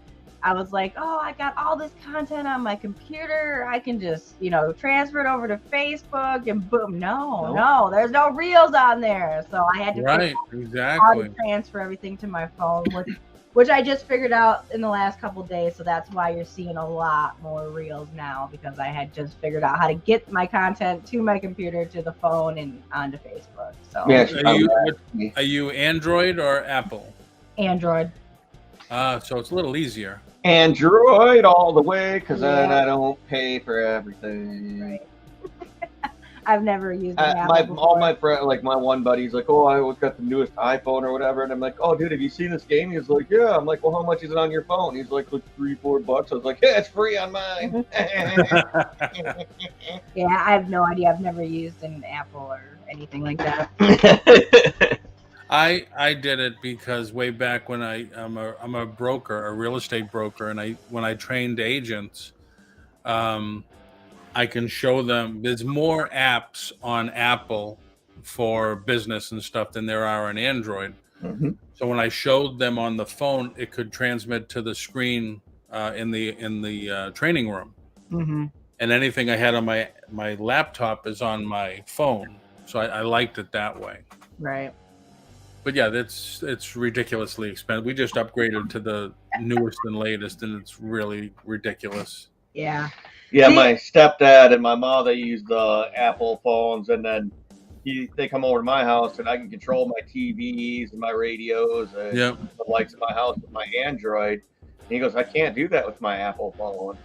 I was like, oh, I got all this content on my computer. I can just, transfer it over to Facebook, and boom. No, there's no reels on there. So I had to how to transfer everything to my phone, which I just figured out in the last couple days. So that's why you're seeing a lot more reels now, because I had just figured out how to get my content to my computer, to the phone, and onto Facebook. So are you Android or Apple? Android. So it's a little easier. Android all the way, because then I don't pay for everything. Right. I've never used an Apple all my friends, like my one buddy's like, oh, I got the newest iPhone or whatever, and I'm like, oh, dude, have you seen this game? He's like, yeah. I'm like, well, how much is it on your phone? He's like $3-4. I was like, yeah, it's free on mine. Yeah, I have no idea. I've never used an Apple or anything like that. I did it because way back when I'm a broker, a real estate broker, and when I trained agents, I can show them there's more apps on Apple for business and stuff than there are on Android. Mm-hmm. So when I showed them on the phone, it could transmit to the screen in the training room, Mm-hmm. and anything I had on my laptop is on my phone. So I liked it that way. Right. But yeah, it's ridiculously expensive. We just upgraded to the newest and latest, and it's really ridiculous. Yeah. Yeah, my stepdad and my mom, they use the Apple phones, and then they come over to my house, and I can control my TVs and my radios and the lights in my house with my Android. And he goes, I can't do that with my Apple phone.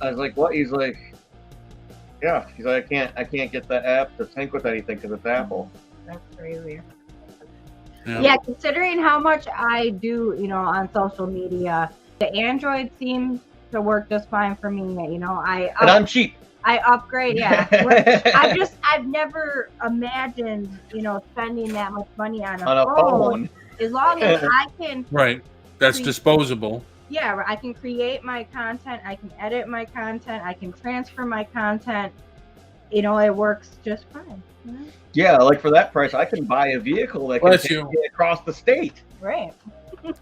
I was like, what? He's like, yeah. He's like, I can't get the app to sync with anything because it's Apple. That's crazy. Yeah, considering how much I do, on social media, the Android seems to work just fine for me. And I'm cheap. I upgrade, yeah. I've never imagined, spending that much money on a phone. As long as I can. Right. That's disposable. Yeah, I can create my content. I can edit my content. I can transfer my content. It works just fine. Yeah, like for that price, I can buy a vehicle that can take me across the state. Right.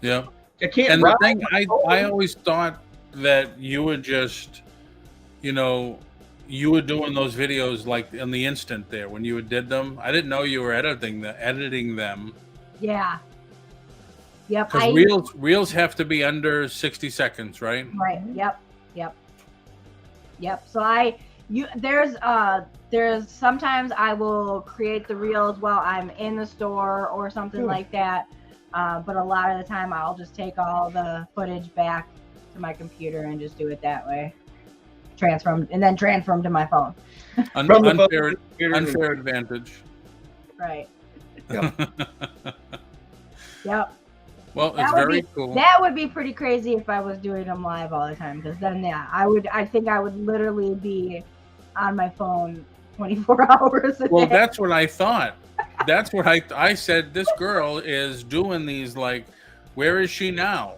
Yeah. I can't. And the thing, I always thought that you would just, you were doing those videos like in the instant there when you did them. I didn't know you were editing them. Yeah. Yep. Because reels have to be under 60 seconds, right? Right. Yep. So there's sometimes I will create the reels while I'm in the store or something like that. But a lot of the time I'll just take all the footage back to my computer and just do it that way. Transfer them to my phone. Unfair advantage. Right. Yep. Yep. Well, it's very cool. That would be pretty crazy if I was doing them live all the time, because then I think I would literally be on my phone 24 hours a day. Well, that's what I thought. That's what I said. This girl is doing these like Where is she now?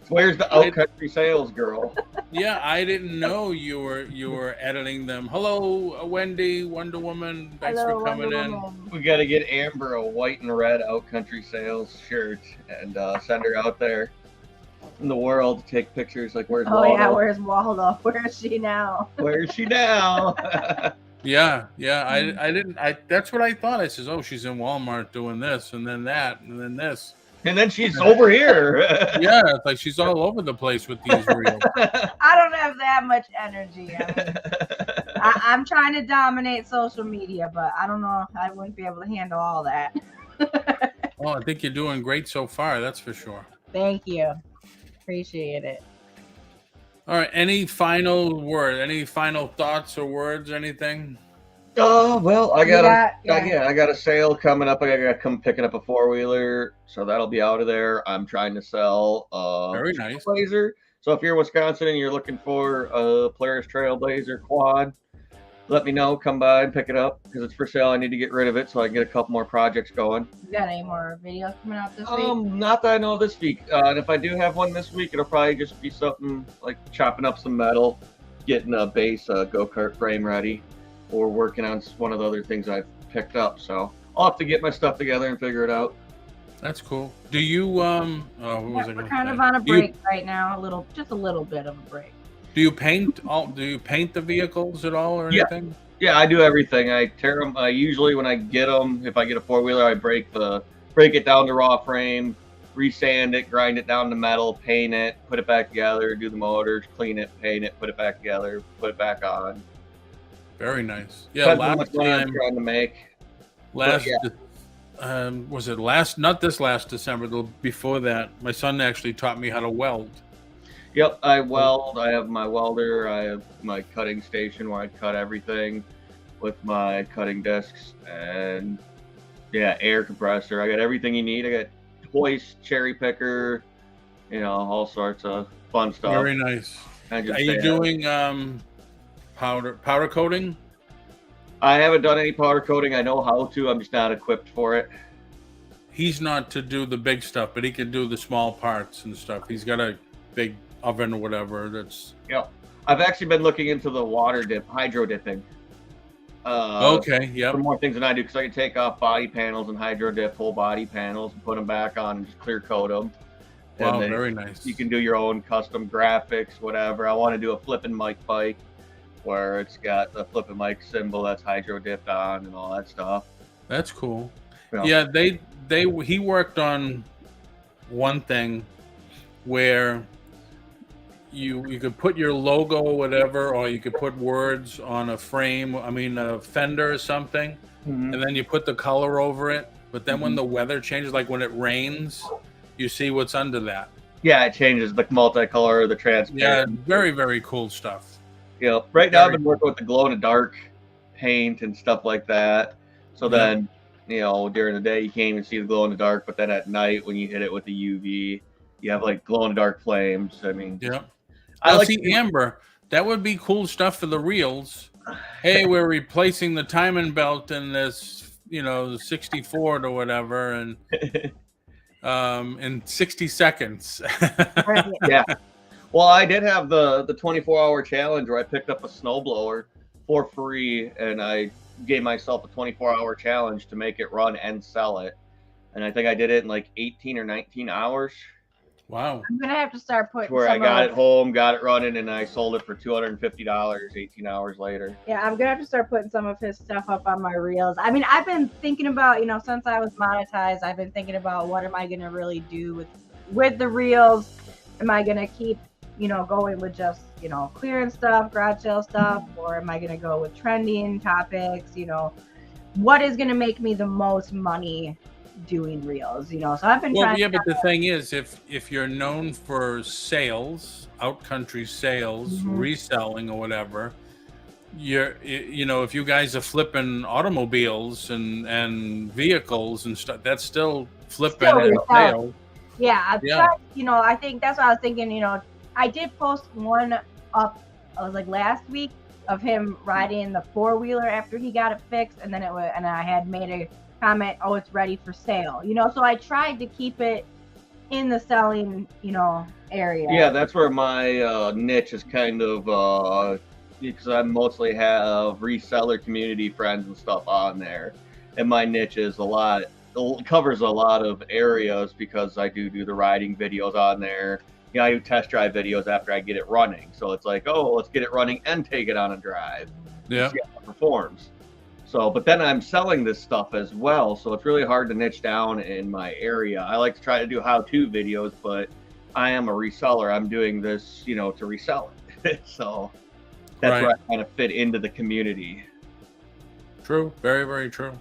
Where's the out country sales girl? Yeah, I didn't know you were editing them. Hello, Wendy, Wonder Woman. Thanks Hello, for coming Wonder in. Woman. We got to get Amber a white and red out country sales shirt and send her out there in the world to take pictures. Like, where's Oh Waldo? yeah, where's Waldo? Where is she now? Where is she now? Yeah. I didn't. That's what I thought. I says, oh, she's in Walmart doing this, and then that, and then this. And then she's over here. Yeah, it's like she's all over the place with these reels. I don't have that much energy. I'm trying to dominate social media, but I don't know. I wouldn't be able to handle all that. Oh, I think you're doing great so far. That's for sure. Thank you. Appreciate it. All right. Any final word? Any final thoughts or words? Anything? Oh, well, I got Yeah. I got a sale coming up. I got to come picking up a 4-wheeler, so that'll be out of there. I'm trying to sell Very nice. Trailblazer. So if you're in Wisconsin and you're looking for a Polaris Trailblazer quad, let me know. Come by and pick it up because it's for sale. I need to get rid of it so I can get a couple more projects going. You got any more videos coming out this week? Not that I know of this week. And if I do have one this week, it'll probably just be something like chopping up some metal, getting a base go-kart frame ready, or working on one of the other things I've picked up. So I'll have to get my stuff together and figure it out. That's cool. Do you what was I We're gonna kind say? of on a break right now. Just a little bit of a break. Do you paint the vehicles at all or Yeah. anything? Yeah, I do everything. I tear them. Usually when I get them, if I get a 4-wheeler, I break it down to raw frame, resand it, grind it down to metal, paint it, put it back together, do the motors, clean it, paint it, put it back together, put it back on. Very nice. Yeah, Depends on how last much money I'm time, trying to make. was it not this last December, though, before that, my son actually taught me how to weld. Yep, I weld. I have my welder. I have my cutting station where I cut everything with my cutting discs and air compressor. I got everything you need. I got hoist, cherry picker, all sorts of fun stuff. Very nice. I just Are you stay doing powder coating? I haven't done any powder coating. I know how to. I'm just not equipped for it. He's not to do the big stuff, but he can do the small parts and stuff. He's got a big oven or whatever. That's I've actually been looking into the hydro dipping. okay. Yep. For more things than I do, because I can take off body panels and hydro dip whole body panels and put them back on and just clear coat them. Wow, And then very nice. you can do your own custom graphics, whatever. I want to do a Flippin mic bike where it's got the Flippin mic symbol that's hydro dipped on and all that stuff. That's cool. Yeah. Yeah, he worked on one thing where you could put your logo or whatever, or you could put words on a frame, a fender or something, Mhm. and then you put the color over it. But then when the weather changes, like when it rains, you see what's under that. Yeah, it changes the multicolor, the Yeah, transparent. very, very cool stuff. Right now I've been working with the glow in the dark paint and stuff like that. So then, during the day you can't even see the glow in the dark, but then at night when you hit it with the UV, you have like glow in the dark flames. Yeah. I Now, like see, Amber, that would be cool stuff for the reels. Hey, we're replacing the timing belt in this, the 60 Ford or whatever, and in 60 seconds. Yeah. Well, I did have the 24-hour challenge where I picked up a snowblower for free, and I gave myself a 24-hour challenge to make it run and sell it. And I think I did it in like 18 or 19 hours. Wow. I'm gonna have to start putting. Where I some got of- it home, got it running, and I sold it for $250 18 hours later. Yeah, I'm gonna have to start putting some of his stuff up on my reels. I've been thinking about, since I was monetized, I've been thinking about what am I gonna really do with the reels. Am I gonna keep, going with just, clearance stuff, garage sale stuff, or am I gonna go with trending topics? What is gonna make me the most money doing reels? So I've been trying. Yeah, but the thing is, if you're known for sales, out-country sales, reselling or whatever, if you guys are flipping automobiles and vehicles and stuff, that's still flipping Still and resell. sales. Yeah, Yeah. I think that's what I was thinking. I did post one up, I was like last week, of him riding the 4-wheeler after he got it fixed, and then and I had made a comment, "Oh, it's ready for sale." So I tried to keep it in the selling, area. Yeah, that's where my niche is kind of because I mostly have reseller community friends and stuff on there, and my niche is covers a lot of areas because I do the riding videos on there. I do test drive videos after I get it running, so it's like, oh, let's get it running and take it on a drive. Yeah. See how it performs. So, but then I'm selling this stuff as well, so it's really hard to niche down in my area. I like to try to do how-to videos, but I am a reseller. I'm doing this, to resell it. So that's Right. where I kind of fit into the community. True. Very, very true.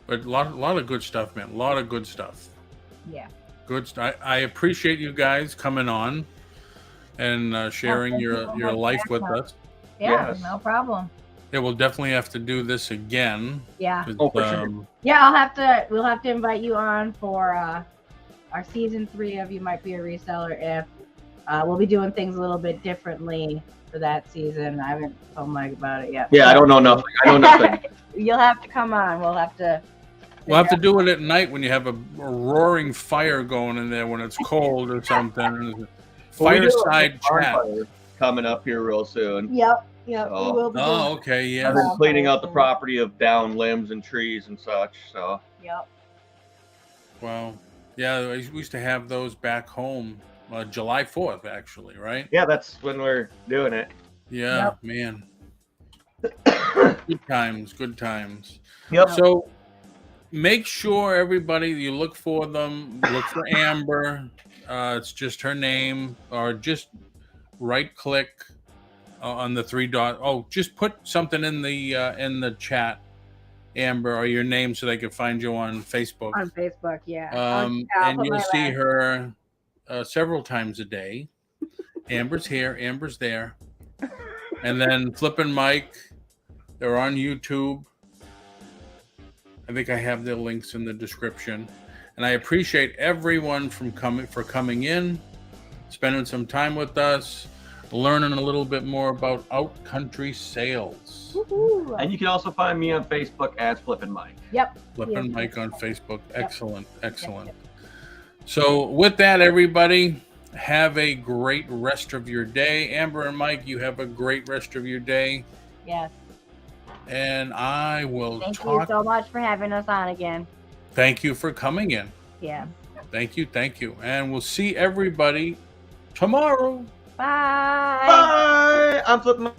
But a lot of good stuff, man. A lot of good stuff. Yeah. Good stuff. I appreciate you guys coming on and sharing thank you your so your much life for with having us. Yeah, Yes. no problem. Yeah, we'll definitely have to do this again. Yeah. 'Cause, Oh, for sure. Yeah, we'll have to invite you on for our season 3 of You Might Be a Reseller if we'll be doing things a little bit differently for that season. I haven't told Mike about it yet. Yeah, I don't know nothing. I know nothing. You'll have to come on. We'll have to do it at night when you have a roaring fire going in there when it's cold or something. Well, we do have a Fireside chat. bonfire coming up here real soon. Yep, we So- will be doing Oh, okay, I've yeah. been cleaning out the property of down limbs and trees and such. So Yep. Wow. Yeah, we used to have those back home, July 4th, actually, right? yeah, that's when we're doing it. Yeah, Yep. man. Good times, good times. Yep. So make sure everybody, you look for them, look for Amber. It's just her name, or just right click on the 3 dot. Oh, just put something in the chat, Amber, or your name so they can find you on Facebook. On Facebook, yeah. And put you'll my see last- her several times a day. Amber's here, Amber's there. And then Flippin' Mike, they're on YouTube. I think I have their links in the description. And I appreciate everyone for coming in, spending some time with us, learning a little bit more about out-country sales. Woohoo. And you can also find me on Facebook as Flippin' Mike. Yep. Flippin' Yes. Mike on Facebook. Yep. Excellent, excellent. Yep. So with that, everybody, have a great rest of your day. Amber and Mike, you have a great rest of your day. Yes. And I will Thank you talk. so much for having us on again. Thank you for coming in. Yeah. Thank you, thank you. And we'll see everybody tomorrow. Bye. Bye. I'm Flippin' Mike.